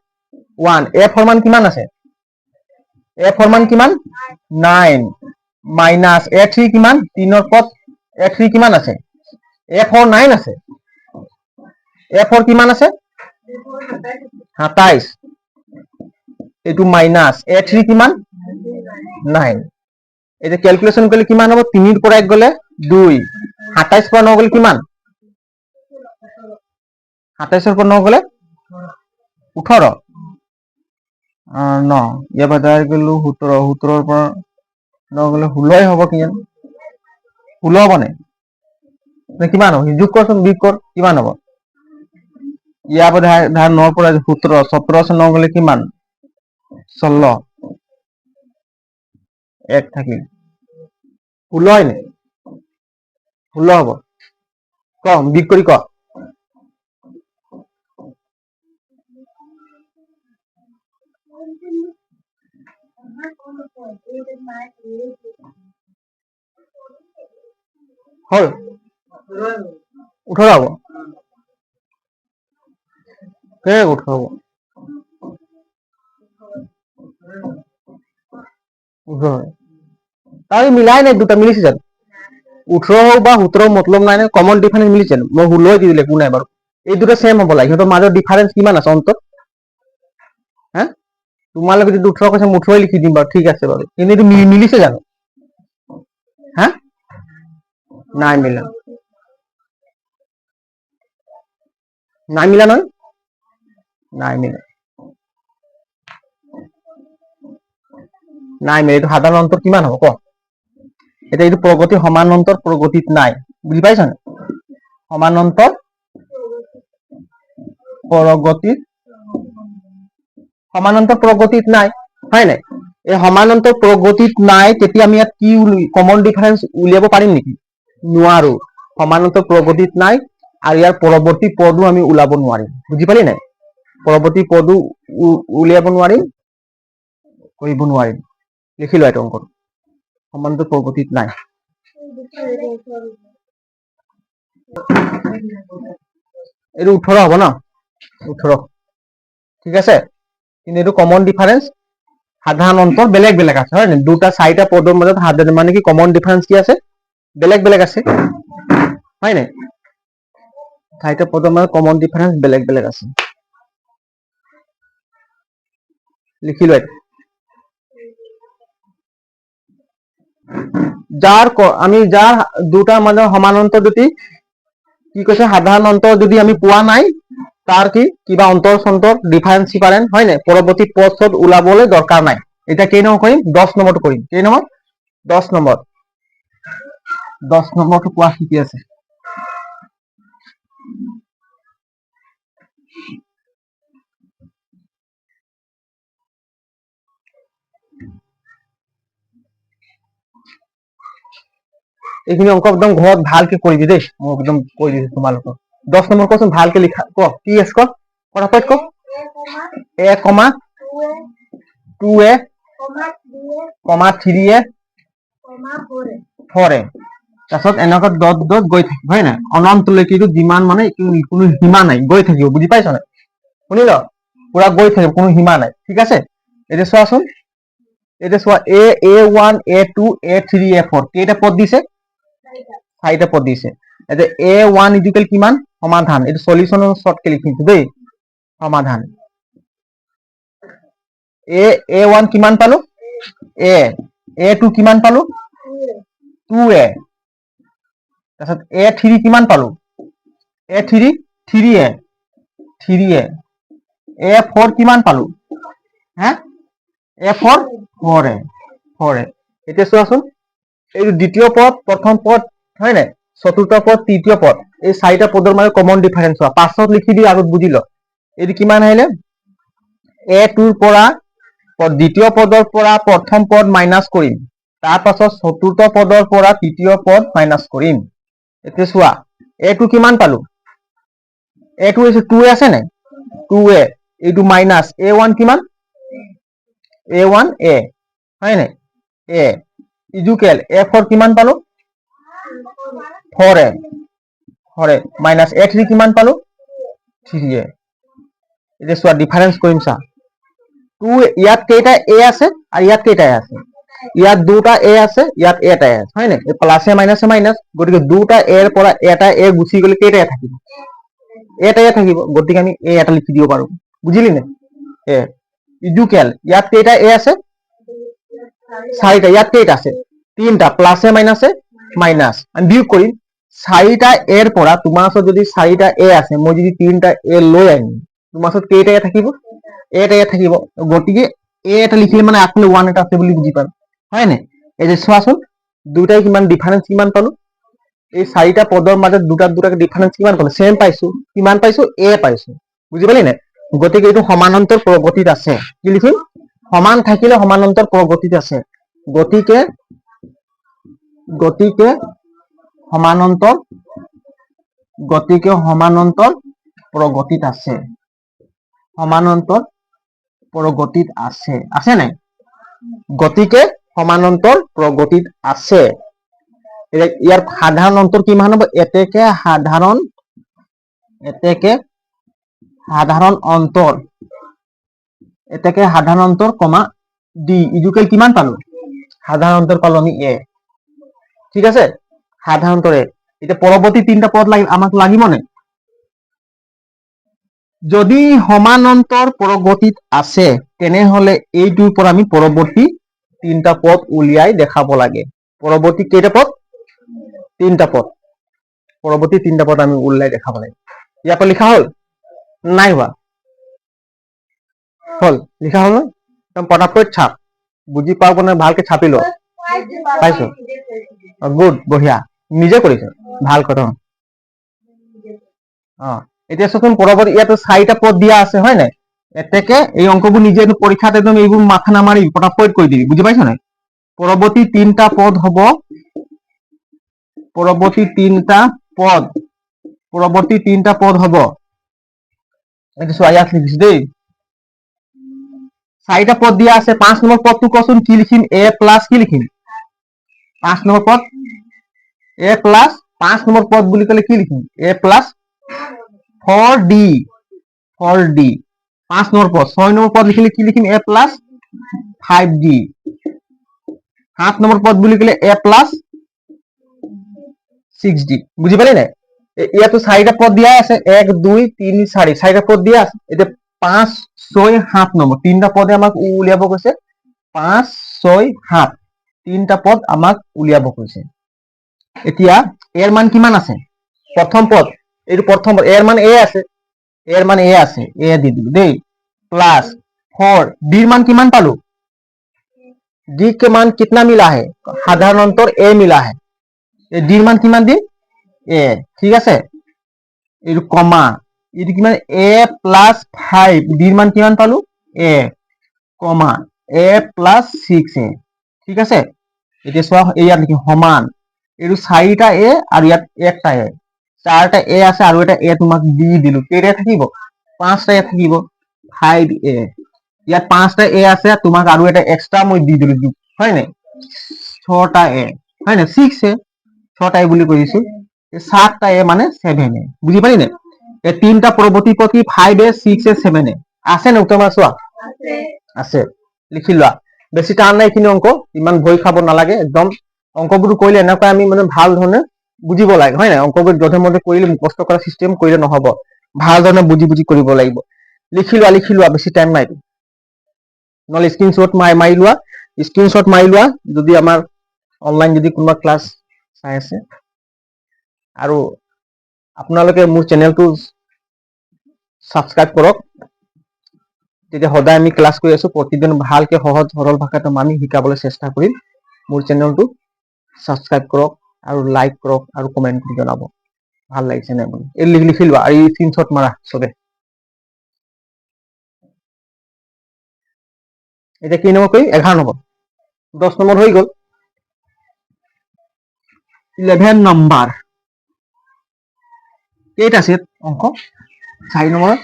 1 A4 মান কিমান আছে A4 মান কিমান 9 মাইনাস A3 কিমান 3 ৰ পদ A3 কিমান আছে A4 9 আছে A4 কিমান আছে 27 এটো মাইনাস A3 কিমান 9 এটা ক্যালকুলেশন করলে কিমান হবে 3 ৰ পৰা 1 গলে 2 27 পৰা 9 গলে কিমান 27 পৰা 9 গলে 18 ন ইয়া বাদাই গলো 17 17 ৰ পৰা 9 গলে 16 হ'ব কিমান 16 বনে নে কিমান হ'ব যোগ কৰচোন বিয়োগ কৰ কিমান হ'ব ইয়া বাদাই ধাৰ 9 ৰ পৰা 17 17 से 9 গলে কিমান 16 এক থাকিল 16 নে 16 হ'ব কম বিয়োগ কৰি ক হল 18 হ'ব কে 18 হ'ব 18 তাই মিলাই নাই দুটা মিলিছে জানো 18 হোক বা 17 মতলব নাই না কমন ডিফারেন্স মিলিছে মই 16 দি দিলে কোন নাই বাৰু এই দুটা সেম হ'ব লাগে সিহঁতৰ মাজৰ ডিফারেন্স কিমান আছে অন্তত হ্যাঁ তোমালোকে যদি 18 কৈছে 18 লিখি দিম বাৰু ঠিক আছে বাৰু কিন্তু এইটো মিলিছে জানো হ্যাঁ নাই মিলা নাই মিলা নহয় নাই মিলা নাই মিলা এইটো সাধাৰণ অন্তৰ কিমান হ'ব ক এটা এইটো প্ৰগতি সমান্তৰাল প্ৰগতিত নাই বুজি পাইছা না সমান্তৰাল প্ৰগতিত নাই হয় নাই এই সমান্তৰাল প্ৰগতিত নাই তেতিয়া আমি ইয়াত কি কমন ডিফাৰেন্স উলিয়াব পাৰিম নেকি নোৱাৰো সমান্তৰাল প্ৰগতিত নাই আৰু ইয়াৰ পৰৱৰ্তী পদো আমি উলাব নোৱাৰিম বুজি পালি নাই পৰৱৰ্তী পদো উলিয়াব নোৱাৰিম কৰিব নোৱাৰিম লিখি লোৱা এইটো অংকটো সমান্তৰাল প্ৰগতিত নাই এইটো 18 হ'ব ন 18 ঠিক আছে কিন্তু এইটো কমন ডিফারেন্স সাধারণ অন্তর বেলেগ বেলেগ আছে হয় না দুটা চাৰিটা পদৰ মাজত সাধাৰণ মানে কি কমন ডিফাৰেন্স কি আছে বেলেগ বেলেগ আছে হয় না চাৰিটা পদৰ মাজত কমন ডিফাৰেন্স বেলেগ বেলেগ আছে লিখি লোৱা যাৰ আমি যাৰ দুটা মাজৰ সমান্তৰাল যদি কি কৈছে সাধাৰণ অন্তৰ যদি আমি পোৱা নাই তাৰ কি কিবা অন্তৰ সন্তৰ ডিফাৰেন্স ডিফাৰেন্স হয় না পৰবৰ্তী পদ উলাবলৈ দৰকাৰ নাই এটা কেই নম্বৰ কৰিম 10 নম্বৰটো কৰিম কেই নম্বৰ 10 নম্বৰটো কোৱা কি আছে এইখিনি অংক একদম ঘৰত ভালকে কৰিবি দেই মই একদম কৈ দিছো তোমালোকক 10 নম্বৰ কোৱেশ্চন ভালকে লিখা ক কি আছে ক পৰাপত ক a, 2a, 3a, 4a তাৰপিছত এনেকুৱা ডট ডট গৈ থাকিব হয় নাই অনন্তলৈকে যিমান মানে কোনো সীমা নাই গৈ থাকিব বুজি পাইছ নাই শুনিল পুৰা গৈ থাকিব কোনো সীমা নাই ঠিক আছে এতিয়া চোৱাচোন এটা চোৱা a1 a2 a3 a4 কেইটা পদ দিছে চাৰিটা পদ দিছে এটা a1 ইকুৱেল কিমান সমাধান এটা সলিউশনৰ শর্টকে লিখিছো দেই সমাধান a1 কিমান পালো a2 কিমান পালো 2a তাৰপিছত a3 কিমান পালো a3 3a a4 কিমান পালো হা a4 4a এতিয়া চোৱাচোন এই দ্বিতীয় পদ প্ৰথম পদ হয় নাই চতুৰ্থ পদ তৃতীয় পদ এই চাৰিটা পদৰ মাজত কমন ডিফাৰেন্স হোৱা পাছত লিখি দি আগত বুজি ল এইটো কিমান আহিলে a2 ৰ পৰা দ্বিতীয় পদৰ পৰা প্ৰথম পদ মাইনাস কৰিম তাৰ পাছত চতুৰ্থ পদৰ পৰা তৃতীয় পদ মাইনাস কৰিম এতিয়া চোৱা a2 কিমান পালো a2 is 2a আছে নাই 2a এইটো মাইনাস a1 কিমান a1 a হয় নাই a ইকুৱেল a4 কিমান পালো 4a মাইনাস a3 কিমান পালো 3a এতিয়া চোৱা ডিফাৰেন্স কৰিম চা 2 ইয়াত কেইটা a আছে আৰু ইয়াত কেইটা a আছে ইয়াত দুটা a আছে ইয়াত এটা a আছে হয় নাই এই প্লাসে মাইনাসে মাইনাস গতিকে দুটা a ৰ পৰা এটা a গুচি গলে কেইটা a থাকিব এটা a থাকিব গতিকে আমি a এটা লিখি দিব পাৰো বুজিলি নে a ইকুৱেল ইয়াত কেইটা a আছে চাৰিটা ইয়াত কেইটা আছে তিনটা প্লাসে মাইনাসে মাইনাস আমি বিয়োগ কৰিম চাৰিটা a ৰ পৰা তোমাৰ ওচৰত যদি চাৰিটা a আছে মই যদি তিনটা a লৈ আনিম তোমাৰ ওচৰত কেইটা a থাকিব এটা a থাকিব গতিকে a এটা লিখিলে মানে আপনি 1 এটা আছে বুলি বুজি পাম হয় নাই এই যে চোৱাচোন দুটাই কিমান ডিফাৰেন্স কিমান পালো এই চাৰিটা পদৰ মাজত দুটাকে ডিফাৰেন্স কিমান পালো সেম পাইছো কিমান পাইছো a পাইছো বুজি পালি নাই গতিকে এইটো সমান্তৰাল প্ৰগতিত আছে কি লিখিম সমান থাকিলে সমান্তৰাল প্ৰগতিত আছে গতিকে সমান্তৰাল প্ৰগতিত আছে সমান্তৰাল প্ৰগতিত আছে নাই গতিকে সমান্তৰাল প্ৰগতিত আছে ইয়াৰ সাধাৰণ অন্তৰ কিমান হ'ব এতেকে সাধাৰণ অন্তৰ কমা d ইকুৱেল কিমান পালো সাধাৰণ অন্তৰ পালো আমি a ঠিক আছে সাধাৰণ অন্তৰে এটা পৰৱৰ্তী তিনটা পদ আমাক লাগিব নে যদি সমান্তৰাল প্ৰগতিত আছে তেনেহলে এইটোৰ পৰা আমি পৰৱৰ্তী তিনটা পদ উলিয়াই দেখাব লাগে পৰৱৰ্তী কেইটা পদ তিনটা পদ পৰৱৰ্তী তিনটা পদ আমি উলিয়াই দেখাব লাগে ইয়াৰ পৰা লিখা হল নাই হোৱা হল লিখা হল একদম পটাপট ছাপ বুজি পাও কোনে ভালকে ছাপি ল পাইছো গুড বঢ়িয়া নিজে কৰিছে ভাল কথা এতিয়া চোন পৰৱৰ্তী ইয়াতো চাৰিটা পদ দিয়া আছে হয় নাই এতেকে এই অংকবোৰ নিজে পৰীক্ষাত একদম এইবোৰ মাথা নামাৰি পটাপট কৈ দিবি বুজি পাইছ নাই পৰৱৰ্তী তিনটা পদ হ'ব পৰৱৰ্তী তিনটা পদ হ'ব এইটো চোৱা ইয়াত লিখিছো দেই চাৰিটা পদ দিয়া আছে 5 নম্বৰ পদটো কচোন কি লিখিম a প্লাস কি লিখিম 5 নম্বৰ পদ a প্লাস 5 নম্বৰ পদ বুলি কলে কি লিখিম a প্লাস 4d 5 নম্বৰ পদ 6 নম্বৰ পদ লিখিলে কি লিখিম a প্লাস 5d 7 নম্বৰ পদ বুলি কলে a প্লাস 6d বুজি পালি নাই ইয়াতো চাৰিটা পদ দিয়া আছে 1 2 3 4 চাৰিটা পদ দিয়া আছে এতিয়া 5 6 7 নম্বৰ তিনটা পদে আমাক উলিয়াব কৈছে 5 6 7 তিনটা পদ আমাক উলিয়াব কৈছে এতিয়া এর মান কিমান আছে প্ৰথম পদ এইটো প্ৰথম পদ এর মান a আছে a দি দিলো দেই প্লাস 4 d ৰ মান কিমান পালো d के मान कितना मिला है साधारण अंतर a मिला है d ৰ মান কিমান দিম a ঠিক আছে এইটো কমা এইটো কিমান a প্লাস 5 d ৰ মান কিমান পালো a comma a plus 6a ঠিক আছে এতিয়া চোৱা ইয়াত লিখি সমান এইটো 4টা এ আৰু ইয়াত একটা এ, 4টা এ আছে আৰু এটা এ তোমাক দি দিলো, কেইটা থাকিব 5টা এ থাকিব 5a। ইয়াত 5টা এ আছে, তোমাক আৰু এটা এক্সট্ৰা মই দি দিলো, হয় নাই 6টা এ, হয় নাই 6a, 6টা এ বুলি কৈ দিছো, 7টা এ মানে 7a, বুজি পালি নাই? এই তিনটা পৰৱৰ্তী পদ কি 5a 6a 7a আছে নে উত্তম চোৱা আছে, লিখি লোৱা। বেছি টান নাই এইখিনি অংক, ইমান ভয় খাব নালাগে, একদম অংকবোৰ কৰিলে এনেকুৱা আমি মানে ভাল ধৰণে বুজিব লাগে, হয় নাই? অংকবোৰ যধে মধে কৰিলে মুখস্থ কৰা চিষ্টেম কৰিলে নহব, ভাল ধৰণে বুজি বুজি কৰিব লাগিব। লিখি লোৱা বেছি টাইম নাই, নহলে স্ক্ৰীনশ্বট মাৰি লোৱা, স্ক্ৰীনশ্বট মাৰি লোৱা যদি আমাৰ অনলাইন যদি কোনোবা ক্লাছ চাই আছে। আৰু আপোনালোকে মোৰ চেনেলটো ছাবস্ক্ৰাইব কৰক, তেতিয়া সদায় আমি ক্লাছ কৰি আছো, প্ৰতিদিন ভালকে সহজ সৰল ভাষাত আমি শিকাবলৈ চেষ্টা কৰিম। মোৰ চেনেলটো ছাবস্ক্ৰাইব কৰক আৰু লাইক কৰক আৰু কমেণ্ট কৰি জনাব ভাল লাগিছে নে বুলি। এই লিখি লোৱা আৰু স্ক্ৰীনশ্বট মাৰা চবে। এতিয়া কি নম্বৰ কৰিম 11 নম্বৰ, 10 নম্বৰ হৈ গ'ল, 11 নম্বৰ কেইটা আছে অংক 4 নম্বৰ,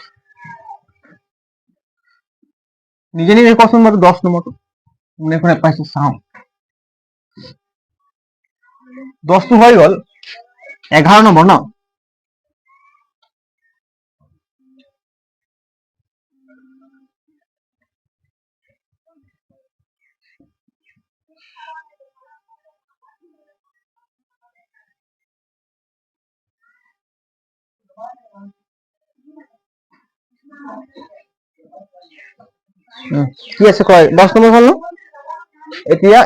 নিজে নিজে কোৱাচোন বাৰু 10 নম্বৰটো কোনে কোনে পাইছে চাওঁ। 10টো হৈ গ'ল, 11 নম্বৰ ন? কি আছে কয় 10 নম্বৰ হ'ল ন? এতিয়া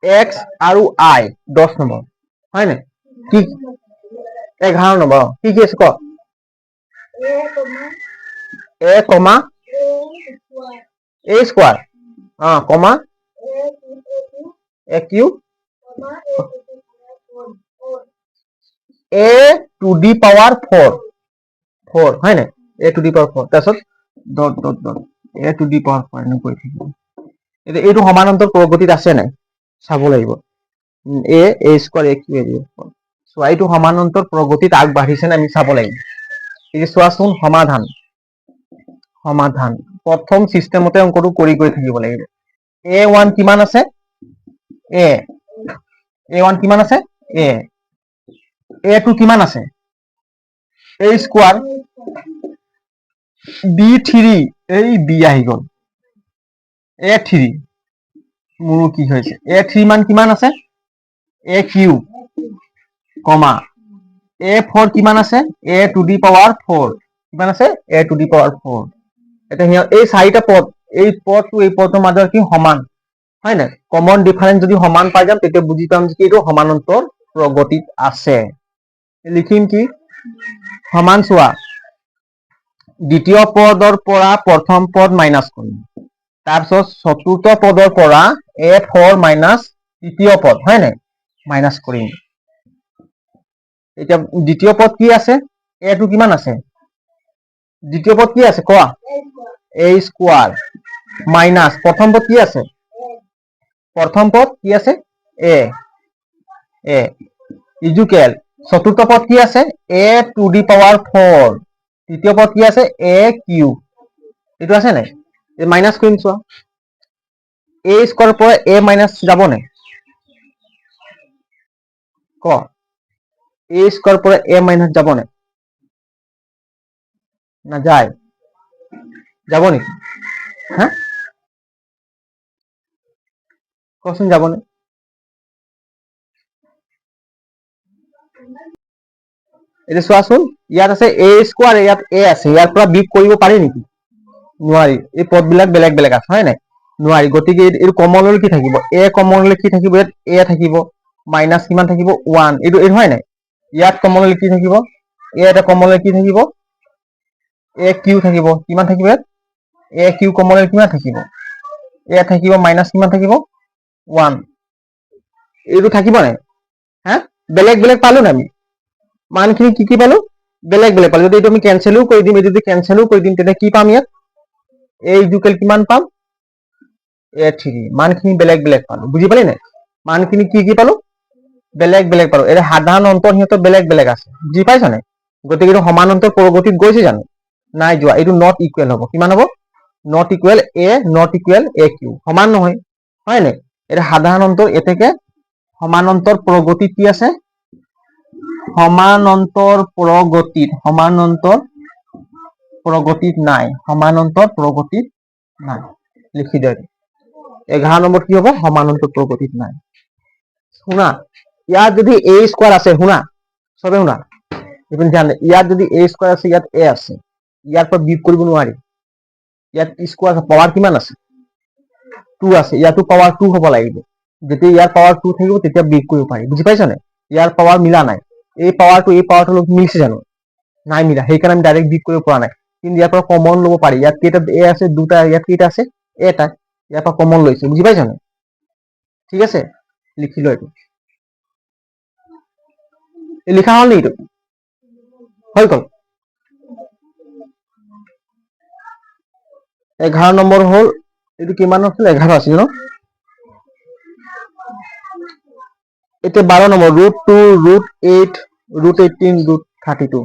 এক্স আৰু আই 10 নম্বৰ, হয় নাই? কি 11 নম্বৰ, কি কি আছে ক? A comma a square, comma a cube a to the power 4, হয় নাই? এ টু দি পাৱাৰ 4, তাৰপিছত dot dot dot a to the power 4 এনেকৈ থাকিব। এতিয়া এইটো সমানান্তৰ প্ৰগতিত আছে নাই চাব লাগিব। এ স্কোৱাৰ এ কিউ এ চোৱা, এইটো সমানান্তৰ প্ৰগতিত আগবাঢ়িছে নে আমি চাব লাগিব। এতিয়া চোৱাচোন সমাধান প্ৰথম চিষ্টেমতে অংকটো কৰি থাকিব লাগিব। a1 কিমান আছে? a1 কিমান আছে? a2 কিমান আছে? a স্কোৱাৰ, b3 এই b আহি গ'ল, a3 মোৰো কি হৈছে, a3 মান কিমান আছে? a কিউ কমা a4 কিমান আছে? a টু দি পাৱাৰ 4 কিমান আছে? a two the power 4। এতিয়া এই 4টা পদ, এই পদটো এই পদটোৰ মাজত কি সমান, হয় নাই? কমন ডিফাৰেন্স যদি সমান পাই যাম তেতিয়া বুজি পাম যে এইটো সমানান্তৰ প্ৰগতিত আছে। লিখিম কি সমান, চোৱা দ্বিতীয় পদৰ পৰা প্ৰথম পদ মাইনাছ কৰিম, তাৰপিছত চতুৰ্থ পদৰ পৰা a4 মাইনাছ তৃতীয় পদ, হয় নাই মাইনাছ কৰিম। এতিয়া দ্বিতীয় পদ কি আছে? a2 কিমান আছে? দ্বিতীয় পদ কি আছে কোৱা? a স্কোৱাৰ মাইনাছ প্ৰথম পদ কি আছে? প্ৰথম পদ কি আছে? a ইজুকেল চতুৰ্থ পদ কি আছে? a টু দি পাৱাৰ 4, তৃতীয় পদ কি আছে? a কিউ, এইটো আছে নাই? মাইনাছ কৰিম, চোৱা a স্কোৱাৰৰ পৰা a মাইনাছ যাব নাই? ক a স্কোৱাৰৰ পৰা a মাইনাছ যাব নাই? নাযায়, যাব নেকি? হা কচোন যাব নে? এতিয়া চোৱাচোন, ইয়াত আছে a স্কোৱাৰ, ইয়াত a আছে, ইয়াৰ পৰা বিয়োগ কৰিব পাৰি নেকি? নোৱাৰি, এই পদবিলাক বেলেগ বেলেগ আছে, হয় নাই? নোৱাৰি, গতিকে এইটো কমন হলে কি থাকিব? a কমন হলে কি থাকিব? ইয়াত a থাকিব, মাইনাছ কিমান থাকিব? 1, এইটো হয় নাই? ইয়াত কমন হলে কি থাকিব? a এটা কমন হলে কি থাকিব? a কিউ থাকিব, কিমান থাকিব ইয়াত? a কিউ কমন হলে কিমান থাকিব? a থাকিব মাইনাছ কিমান থাকিব? 1, এইটো থাকিব নাই? হা বেলেগ বেলেগ পালো না আমি মানখিনি কি কি পালো? বেলেগ বেলেগ পালো। যদি এইটো আমি কেনচেলো কৰি দিম, এইটো যদি কেনচেলো কৰি দিম, তেতিয়া কি পাম? ইয়াত a ইকুৱেল কিমান পাম? a3, মানখিনি বেলেগ বেলেগ পালো, বুজি পালি নাই? মানখিনি কি কি পালো? বেলেগ বেলেগ পাৰো। এই সাধাৰণ অন্তৰ সিহঁতৰ বেলেগ বেলেগ আছে, বুজি পাইছ নাই? গতিকে এইটো সমান্তৰাল প্ৰগতিত গৈছে জানো? নাই যোৱা। এইটো নট ইকুৱেল হ'ব। কিমান হ'ব? নট ইকুৱেল এ নট ইকুৱেল এ কিউ, সমান নহয়, হয় নাই? এটা সাধাৰণ অন্তৰ এতেকে সমান্তৰাল প্ৰগতিত কি আছে? সমান্তৰাল প্ৰগতিত নাই। সমান্তৰাল প্ৰগতিত নাই, লিখি দিয়া। 11 নম্বৰ কি হ'ব? সমান্তৰাল প্ৰগতিত নাই। শুনা, ইয়াত যদি এ স্কোৱাৰ আছে, শুনা চবে শুনা, ইয়াত যদি এ স্কোৱাৰ আছে, ইয়াত এ আছে, ইয়াৰ পৰা বিয়োগ কৰিব নোৱাৰি। ইয়াত স্কোৱাৰ পাৱাৰ কিমান আছে? 2 আছে, ইয়াতো পাৱাৰ 2 হ'ব লাগিব। যেতিয়া ইয়াৰ পাৱাৰ 2 থাকিব তেতিয়া বিয়োগ কৰিব পাৰি, বুজি পাইছ নে? ইয়াৰ পাৱাৰ মিলা নাই। এই পাৱাৰটো লগত মিলিছে জানো? নাই মিলা, সেইকাৰণে আমি ডাইৰেক্ট বিয়োগ কৰিব পৰা নাই। কিন্তু ইয়াৰ পৰা কমন ল'ব পাৰি। ইয়াত কেইটা এ আছে? 2টা। ইয়াত কেইটা আছে? এটা। ইয়াৰ পৰা কমন লৈছে, বুজি পাইছ নে? ঠিক আছে, লিখি ল। এইটো লিখা হ'ল নি? এইটো হৈ গ'ল। 11 নম্বৰ হ'ল, এইটো কিমান আছিল? 11 আছিল ন? এতিয়া 12 নম্বৰ, √2, √8, √18, √32।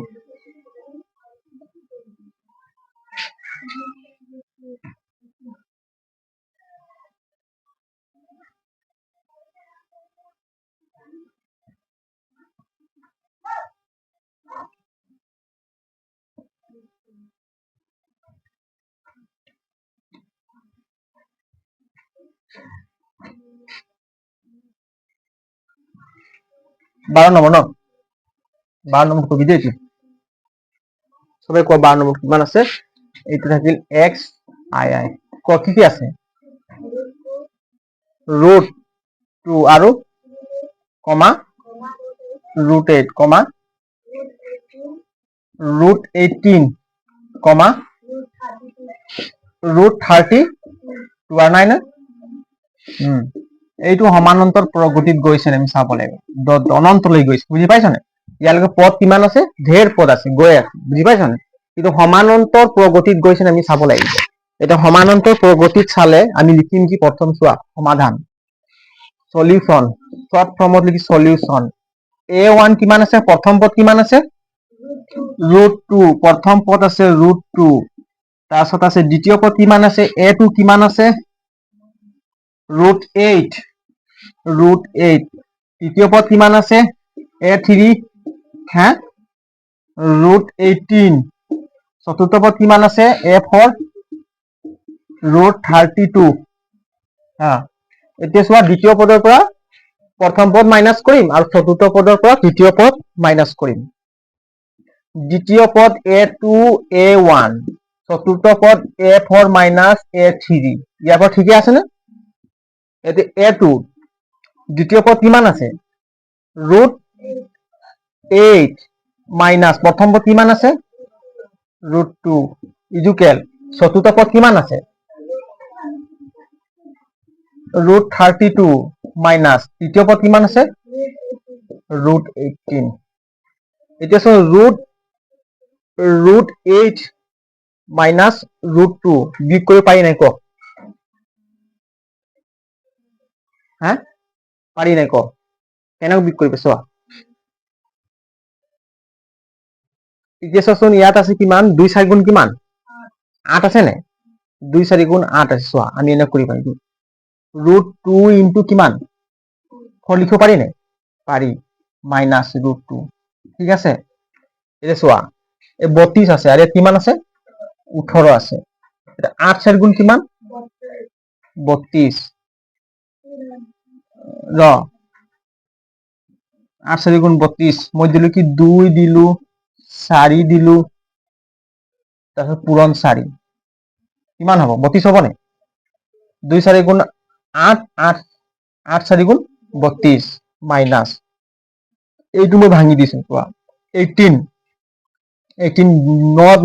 বাৰ নম্বৰ ন? 12 নম্বৰ কবি দেই। চবে কোৱা 12 নম্বৰ কিমান আছে? এইটো থাকিল এক্স আই আই। কি কি আছে? √2 আৰু কমা √8 কমা √18 কমা √32 আৰু নাই না? এইটো সমান্তৰাল প্ৰগতিত গৈছে নে আমি চাব লাগিব। অনন্তলৈ গৈছে, বুজি পাইছ নে? ইয়ালৈকে পদ কিমান আছে? ঢেৰ পদ আছে, গৈ আছে, বুজি পাইছ নে? কিন্তু সমান্তৰাল প্ৰগতিত গৈছে নে আমি চাব লাগিব। এতিয়া সমান্তৰাল প্ৰগতিত চালে আমি লিখিম কি? প্ৰথম চোৱা, সমাধান, সলিউশন, শৰ্ট ফৰ্মত লিখি সলিউশন। a1 কিমান আছে? প্ৰথম পদ কিমান আছে? √2, প্ৰথম পদ আছে √2। তাৰপিছত আছে দ্বিতীয় পদ কিমান আছে? a2 কিমান আছে? √8, √8। তৃতীয় পদ কিমান আছে? a3 হা √18। চতুৰ্থ পদ কিমান আছে? a4 √32। হা, এতিয়া চোৱা, দ্বিতীয় পদৰ পৰা প্ৰথম পদ মাইনাছ কৰিম আৰু চতুৰ্থ পদৰ পৰা তৃতীয় পদ মাইনাছ কৰিম। দ্বিতীয় পদ a2 a1, চতুৰ্থ পদ a4 মাইনাছ a3। ইয়াৰ পৰা ঠিকে আছে নে? এতিয়া a2 দ্বিতীয় পদ কিমান আছে? √8 মাইনাছ প্ৰথম পদ কিমান আছে? √2 ইজুকেল চতুৰ্থ পদ কিমান আছে? √32 মাইনাছ তৃতীয় পদ কিমান আছে? √18। এতিয়া চোন √8 মাইনাছ √2 বিয়োগ কৰিব পাৰি নাই? ক হা, পাৰি নাই? ক কেনেকৈ বিয়োগ কৰিব চোৱা। এতিয়া চোৱাচোন, ইয়াত আছে কিমান? 2 4 গুণ কিমান? 8 আছে নাই? 2 4 গুণ 8 আছে। চোৱা, আমি এনে কৰি পাৰিম। √2 ইনটু কিমান? 4 লিখিব পাৰি নাই? পাৰি, মাইনাছ √2। ঠিক আছে, এতিয়া চোৱা, এই 32 আছে আৰু ইয়াত কিমান আছে? 18 আছে। এতিয়া 8 4 গুণ কিমান? 32। ৰ 8 4 গুণ 32, মই দিলো কি? 2 দিলো, 4 দিলো, তাৰপিছত পূৰণ 4। কিমান হ'ব? 32 হ'ব নে? 2 4 গুণ 8, 8 8 4 গুণ 32 মাইনাছ এইটো মই ভাঙি দিছো। চোৱা, 18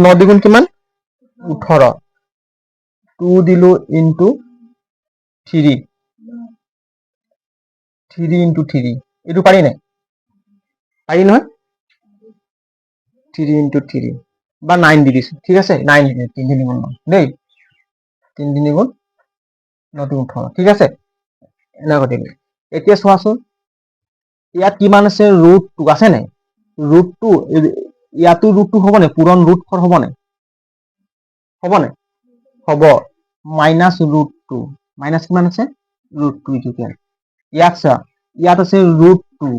9 দুগুণ কিমান? 18। 2 দিলো ইনটু 3, 3 ইনটু 3। এইটো পাৰি নাই? পাৰি নহয়? 3 ইনটু 3 বা 9 দি দিছো। ঠিক আছে, 9 3 3 গুণ 9 দেই, 3 3 গুণ 9 18। ঠিক আছে, এনেকুৱা দিলো। এতিয়া চোৱাচোন, ইয়াত কিমান আছে ৰুট 2 আছে নাই ৰুট 2 ইয়াতো ৰুট 2 হ'ব নে পূৰণ ৰুট 4 হ'ব নে হ'ব মাইনাছ ৰুট 2 মাইনাছ কিমান আছে ৰুট 2 ইটো ইয়াত চা ইয়াত আছে ৰুট 2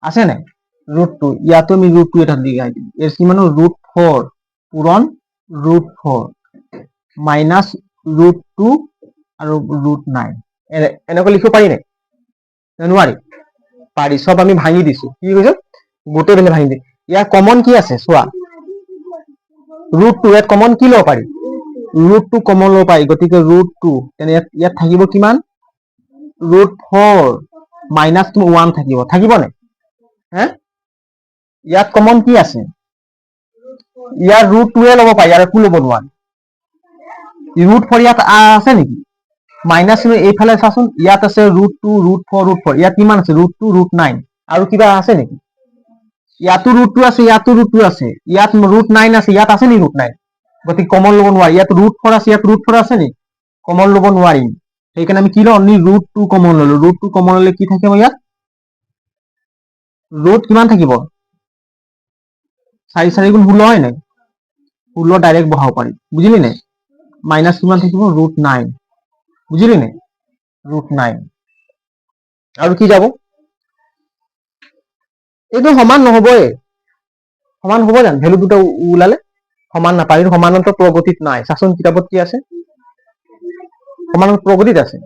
আছে নাই ৰুট 2 ইয়াতো আমি ৰুট 2 এটা দিগাই দিম এৰ কিমান ৰুট 4 পূৰণ ৰুট 4 মাইনাছ ৰুট 2 আৰু ৰুট 9 এনেকৈ লিখিব পাৰি নাই নোৱাৰি পাৰি সব আমি ভাঙি দিছো কি কৈছো গোটেই বেলে ভাঙি দি ইয়াৰ কমন কি আছে চোৱা ৰুট 2 ইয়াত কমন কি ল'ব পাৰি ৰুট 2 কমন ল'ব পাৰি গতিকে ৰুট 2 তেনে ইয়াত থাকিব কিমান ৰুট 4 মাইনাছ 1 থাকিব নে হে ইয়াত কমন কি আছে ইয়াৰ ৰুট 2 ল'ব পাৰি আৰু একো ল'ব নোৱাৰি ৰুট 4 ইয়াত আছে নেকি মাইনাছ এইফালে চাচোন ইয়াত আছে ৰুট 2 ৰুট 4 ইয়াত কিমান আছে ৰুট 2 ৰুট 9 আৰু কিবা আছে নেকি ইয়াতো ৰুট 2 আছে ইয়াতো ৰুট 2 আছে ইয়াত ৰুট 9 আছে ইয়াত আছে নি ৰুট 9 গতিকে কমন ল'ব নোৱাৰি ইয়াত ৰুট 4 আছে ইয়াত ৰুট 4 আছে নি কমন ল'ব নোৱাৰিম সেইকাৰণে আমি কি লওঁ অনলি ৰুট 2 কমন ল'লো ৰুট 2 কমন ল'লে কি থাকিব ইয়াত ৰুট কিমান থাকিব 4 4 গুণ 16 হয় নাই 16 ডাইৰেক্ট বহাব পাৰি বুজিলি নাই মাইনাছ কিমান থাকিব ৰুট 9 বুজিলি নাই ৰুট 9 আৰু কি যাব এইটো সমান নহবই সমান হ'ব জানো ভ্যালু দুটা ওলালে সমান নাপায় সমান্তৰাল প্ৰগতিত নাই চাচোন কিতাপত কি আছে সমান্তৰাল প্ৰগতিত আছে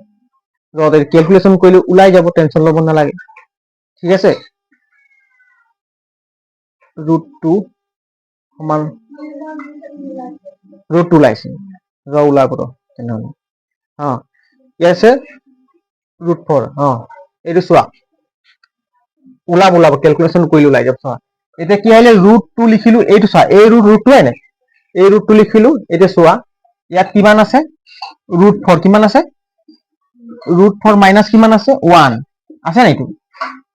ৰদে ক্যালকুলেশন কৰিলে ওলাই যাব টেনশন ল'ব নালাগে ঠিক আছে ৰুট 2 সমান ৰুট 2 ওলাইছে ওলাব তেনেহলে আছে ৰুট 4 এইটো চোৱা ওলাব ক্যালকুলেশন কৰিলে ওলাই যাব চোৱা এতিয়া কি আহিলে ৰুট 2 লিখিলো এইটো চোৱা এই ৰুট 2 হয় নাই এই ৰুট 2 লিখিলো এতিয়া চোৱা ইয়াত কিমান আছে ৰুট 4 কিমান আছে ৰুট 4 মাইনাছ কিমান আছে 1 আছে নাই এইটো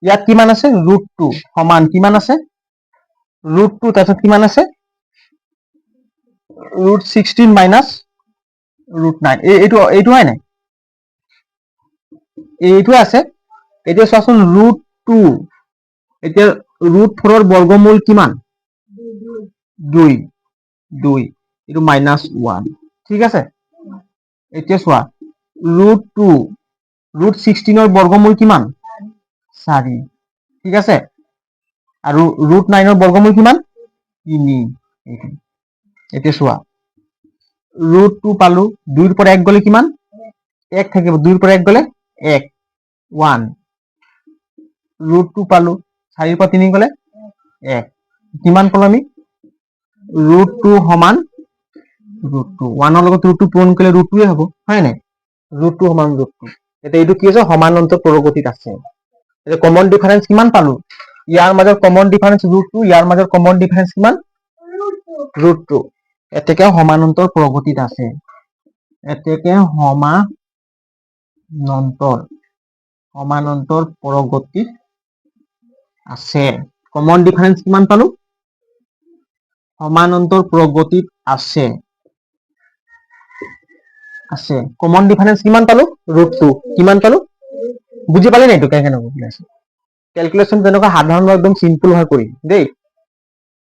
ইয়াত কিমান আছে ৰুট 2 সমান কিমান আছে ৰুট 2 তাৰপিছত কিমান আছে ৰুট 16 মাইনাছ ৰুট 9 এইটো হয় নাই এইটো আছে এতিয়া চোৱাচোন ৰুট 2 এতিয়া ৰুট 4 ৰ বৰ্গমূল কিমান 2 এইটো মাইনাছ 1 ঠিক আছে এতিয়া চোৱা ৰুট 2 ৰুট 16 ৰ বৰ্গমূল কিমান 4 ঠিক আছে আৰু ৰুট 9 ৰ বৰ্গমূল কিমান 3 এতিয়া চোৱা ৰুট 2 পালো 2 ৰ পৰা 1 গলে কিমান 1 থাকিব 2 ৰ পৰা 1 গলে 1 1 ৰুট 2 পালো 4 ৰ পৰা 3 গলে 1 কিমান পালো আমি ৰুট 2 সমান ৰুট 2 1 ৰ লগত ৰুট 2 পূৰণ কৰিলে ৰুট 2 হ'ব হয় নাই ৰুট 2 সমান ৰুট 2 এতিয়া এইটো কি আছে সমান্তৰাল প্ৰগতিত আছে এতিয়া কমন ডিফাৰেন্স কিমান পালো ইয়াৰ মাজৰ কমন ডিফাৰেন্স ৰুট 2 ইয়াৰ মাজৰ কমন ডিফাৰেন্স কিমান ৰুট 2 এতেকে সমান্তৰাল প্ৰগতিত আছে এতেকে সমান্তৰাল প্ৰগতিত আছে কমন ডিফাৰেন্স কিমান পালো সমান্তৰাল প্ৰগতিত আছে কমন ডিফাৰেন্স কিমান পালো ৰুট 2 কিমান পালো বুজি পালে নাই তো কেনে বুজি ক্যালকুলেশন তেনেকুৱা সাধাৰণ একদম সিম্পল হয় কৰি দেই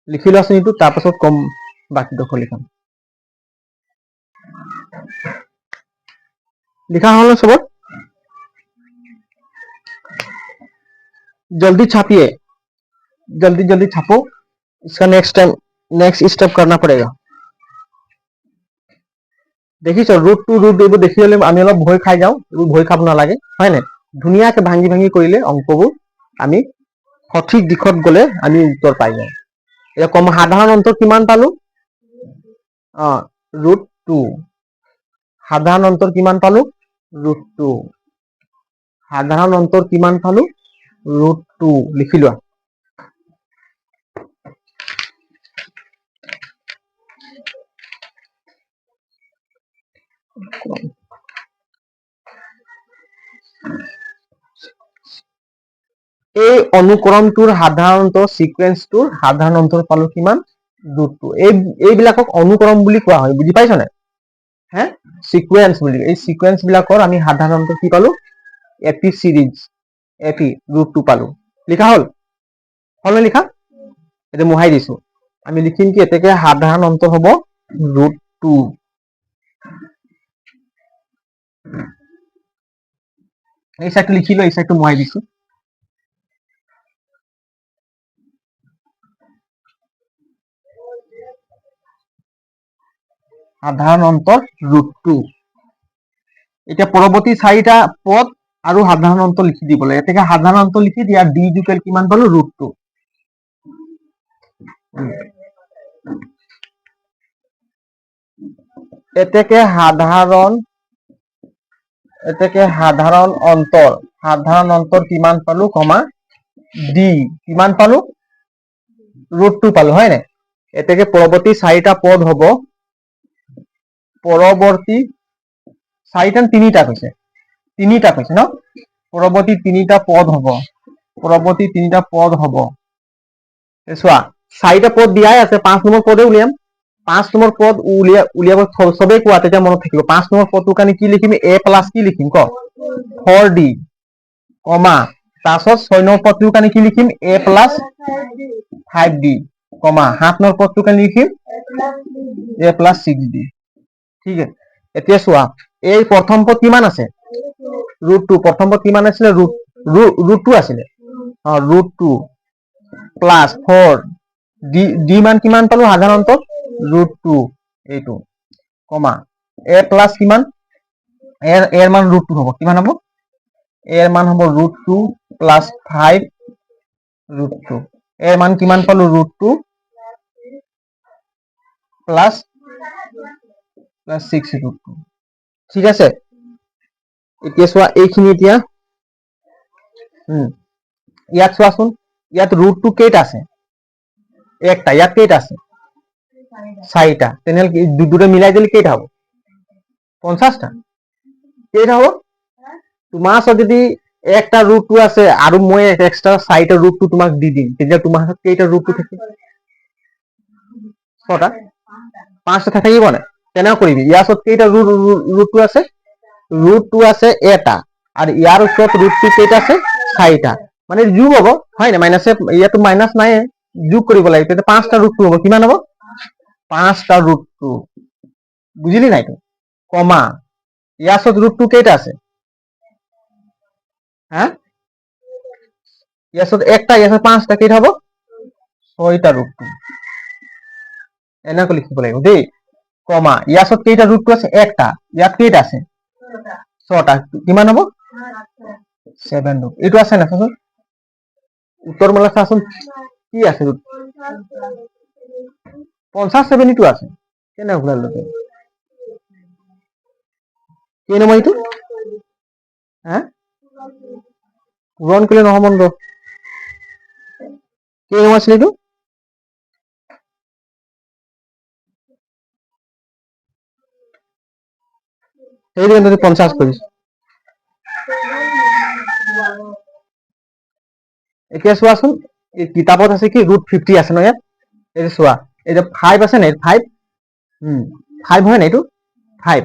লিখি লোৱা আছে এইটো তাৰ পাছত কম বাকি দখৰ লিখাম लिखा हल सब जल्दी छापिए जल्दी छापो इसका नेक्स्ट स्टेप करना पड़ेगा देखिस रूट टू रूट এইবোৰ দেখি হলে আমি অলপ ভয় খাই যাও এইবোৰ ভয় খাব নালাগে হয় না ধুনিয়াকে ভাঙি ভাঙি কৰিলে অংকবোৰ আমি সঠিক দিশত গলে আমি উত্তৰ পাই যাও এটা কম সাধাৰণ অন্তর কিমান পালো रूट 2 সাধারণ অন্তর কিমান পালো रूट 2 সাধারণ অন্তর কিমান পালো रूट 2 লিখি লোৱা এই অনুকৰণটোৰ সাধাৰণতৰ সিকোয়েন্সটোৰ সাধাৰণ অন্তৰ পালো কিমান रूट 2 এইবিলাকক অনুকৰণ বুলি কোৱা হয় বুজি পাইছ না হে সিকোয়েন্স বুলি এই সিকোয়েন্স বিলাকৰ আমি সাধাৰণ অন্তৰ কি পালো এপি সিরিজ এপি रूट 2 পালো লিখা হল নে লিখা এতিয়া মোহাই দিছো আমি লিখিম কি এতেকে সাধাৰণ অন্তৰ হ'ব √2 এই সাইডটো লিখিলো এই সাইডটো মোহাই দিছো সাধাৰণ অন্তৰ √2 এতিয়া পৰৱৰ্তী চাৰিটা পদ আৰু সাধাৰণ অন্তৰ লিখি দিব লাগে এতেকে সাধাৰণ অন্তৰ লিখি দিয়া d ইকুৱেল কিমান পালো √2 এতেকে সাধাৰণ অন্তৰ কিমান পালো কমা d কিমান পালো √2 পালো হয় নাই এতেকে পৰৱৰ্তী চাৰিটা পদ হ'ব পৰৱৰ্তী চাৰিটা তিনিটা কৈছে ন পৰৱৰ্তী তিনিটা পদ হ'ব চোৱা চাৰিটা পদ দিয়াই আছে 5 নম্বৰ পদে উলিয়াম 5 নম্বৰ পদ উলিয়াব সবেই কোৱা তেতিয়া মনত থাকিব 5 নম্বৰ পদটোৰ কাৰণে কি লিখিম a প্লাছ কি লিখিম ক 4d কমা তাৰপিছত 6 নম্বৰ পদটোৰ কাৰণে কি লিখিম a প্লাছ 5d কমা 7 নম্বৰ পদটোৰ কাৰণে লিখিম a প্লাছ 6d ঠিক আছে এতিয়া চোৱা এই প্ৰথম পদ কিমান আছে √2 প্ৰথম পদ কিমান আছিলে √2 আছিলে √2 প্লাছ 4 d মান কিমান পালো সাধাৰণত √2 এইটো কমা a প্লাছ কিমান এৰ মান √2 হ'ব কিমান হ'ব এৰ মান হ'ব √2 প্লাছ 5 √2 এৰ মান কিমান পালো √2 প্লাছ 6 √2 ঠিক আছে এতিয়া চোৱা এইখিনি এতিয়া ইয়াত চোৱাচোন ইয়াত √2 কেইটা আছে একটা ইয়াত কেইটা আছে চাৰিটা তেনেহলে দুটো মিলাই দিলে কেইটা হ'ব 50টা কেইটা হ'ব তোমাৰ ওচৰত যদি একটা √2 আছে আৰু মই এক্সট্ৰা চাৰিটা √2 তোমাক দি দিম তেতিয়া তোমাৰ হাতত কেইটা √2 থাকিব 6টা 5টা থাকিব না কেনেকৈ কৰিবি ইয়াৰ ওচৰত কেইটা √2 আছে √2 আছে এটা আৰু ইয়াৰ ওচৰত √2 কেইটা আছে চাৰিটা মানে যোগ হ'ব হয় না মাইনাস ইয়াতো মাইনাস নাই যোগ কৰিব লাগিব তেতিয়া 5টা √2 হ'ব কিমান হ'ব 5টা √2 বুজিলি নাই তো কমা ইয়াৰ ওচৰত √2 কেইটা আছে হ্যাঁ ইয়াৰ ওচৰত একটা ইয়াৰ ওচৰত 5টা কেইটা হ'ব 6টা √2 এনেকৈ লিখিব লাগিব দেই কমা ইয়াৰ ওচৰত কেইটা √2 আছে একটা ইয়াত কেইটা আছে 6টা কিমান হ'ব 7 √2 এইটো আছে না চাচোন উত্তৰ মালা চাচোন কি আছে 50 7 আছে কেনে ঘূৰালো কেই নম্বৰ এইটো হ্যাঁ পূৰণ কৰিলে নহ'ব ন কেই নম্বৰ আছিল এইটো সেইটোৱে যদি 50 কৰিছ এতিয়া চোৱাচোন এই কিতাপত আছে কি √50 আছে ন ইয়াত এই চোৱা এই যে 5 আছে নাই 5 5 হয় নাই এইটো 5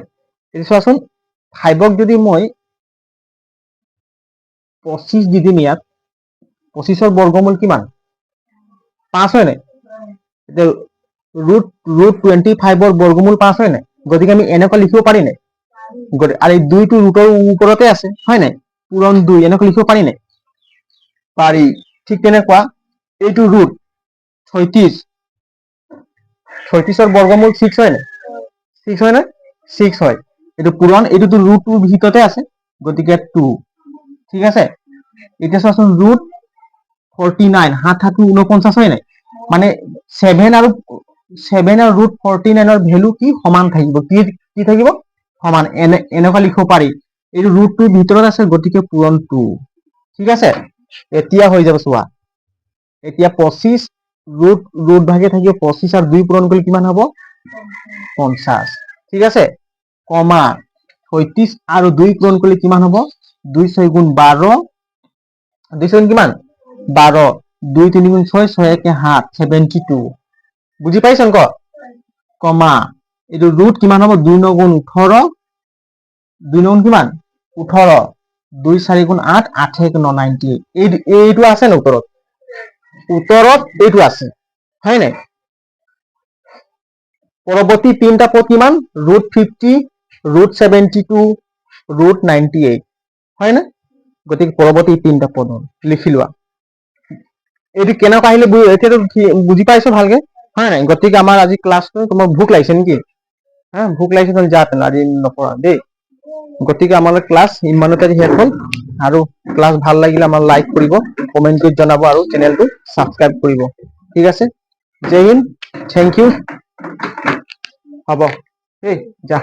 এই চোৱাচোন 5ক যদি মই 25 দি দিম ইয়াত 25ৰ বৰ্গমূল কিমান 5 হয় নাই এতিয়া √25ৰ বৰ্গমূল 5 হয় নাই গতিকে আমি এনেকৈ লিখিব পাৰি নাই আৰু এই 2টো ৰুটৰ ওপৰতে আছে হয় নাই পূৰণ 2 এনেকৈ লিখিব পাৰি নাই পাৰি ঠিক তেনেকুৱা এইটো ৰুট 36ৰ বৰ্গমূল 6 হয় নাই 6 হয় না 6 হয় এইটো পূৰণ এইটোতো √2 ভিতৰতে আছে গতিকে 2 ঠিক আছে এতিয়া চোৱাচোন √49 7 49 হয় নাই মানে 7 আৰু √49ৰ ভ্যালু কি সমান থাকিব কি থাকিব সমান এনেকুৱা লিখিব পাৰি এইটো √2 ভিতৰত আছে গতিকে পূৰণ 2 ঠিক আছে এতিয়া হৈ যাব চোৱা এতিয়া 25 ৰুট ভাগে থাকিব 25 আৰু 2 পূৰণ কৰিলে কিমান হ'ব 50 ঠিক আছে কমা 36 আৰু 2 পূৰণ কৰিলে কিমান হ'ব 2 6 গুণ 12 2 6 কিমান 12 2 3 গুণ 6 6 1 7 72 বুজি পাইছ অংক কমা এইটো ৰুট কিমান হ'ব 2 9 গুণ 18 2 9 গুণ কিমান 18 2 4 গুণ 8 8 1 9 98 এইটো আছে না উত্তৰত এইটো আছে হয় নাই পৰৱৰ্তী তিনিটা পদ কিমান √50 √72 √98 হয় না গতিকে পৰৱৰ্তী তিনিটা পদ লিখি লোৱা এইটো কেনেকৈ আহিলে এতিয়াতো বুজি পাইছো ভালকে হয় নাই গতিকে আমাৰ আজি ক্লাছটো তোমাৰ ভোক লাগিছে নেকি হা ভোক লাগিছে তুমি যা তেনে আজি নপঢ়া দেই গতিকে আমাৰ ক্লাছ ইমানতে শেষ হ'ল আৰু ক্লাছ ভাল লাগিলে আমাৰ লাইক কৰিব কমেন্ট কৰি জনাব আৰু চেনেলটো সাবস্ক্ৰাইব কৰিব ঠিক আছে জয় হিন্দ থ্যাংক ইউ হ'ব এই যা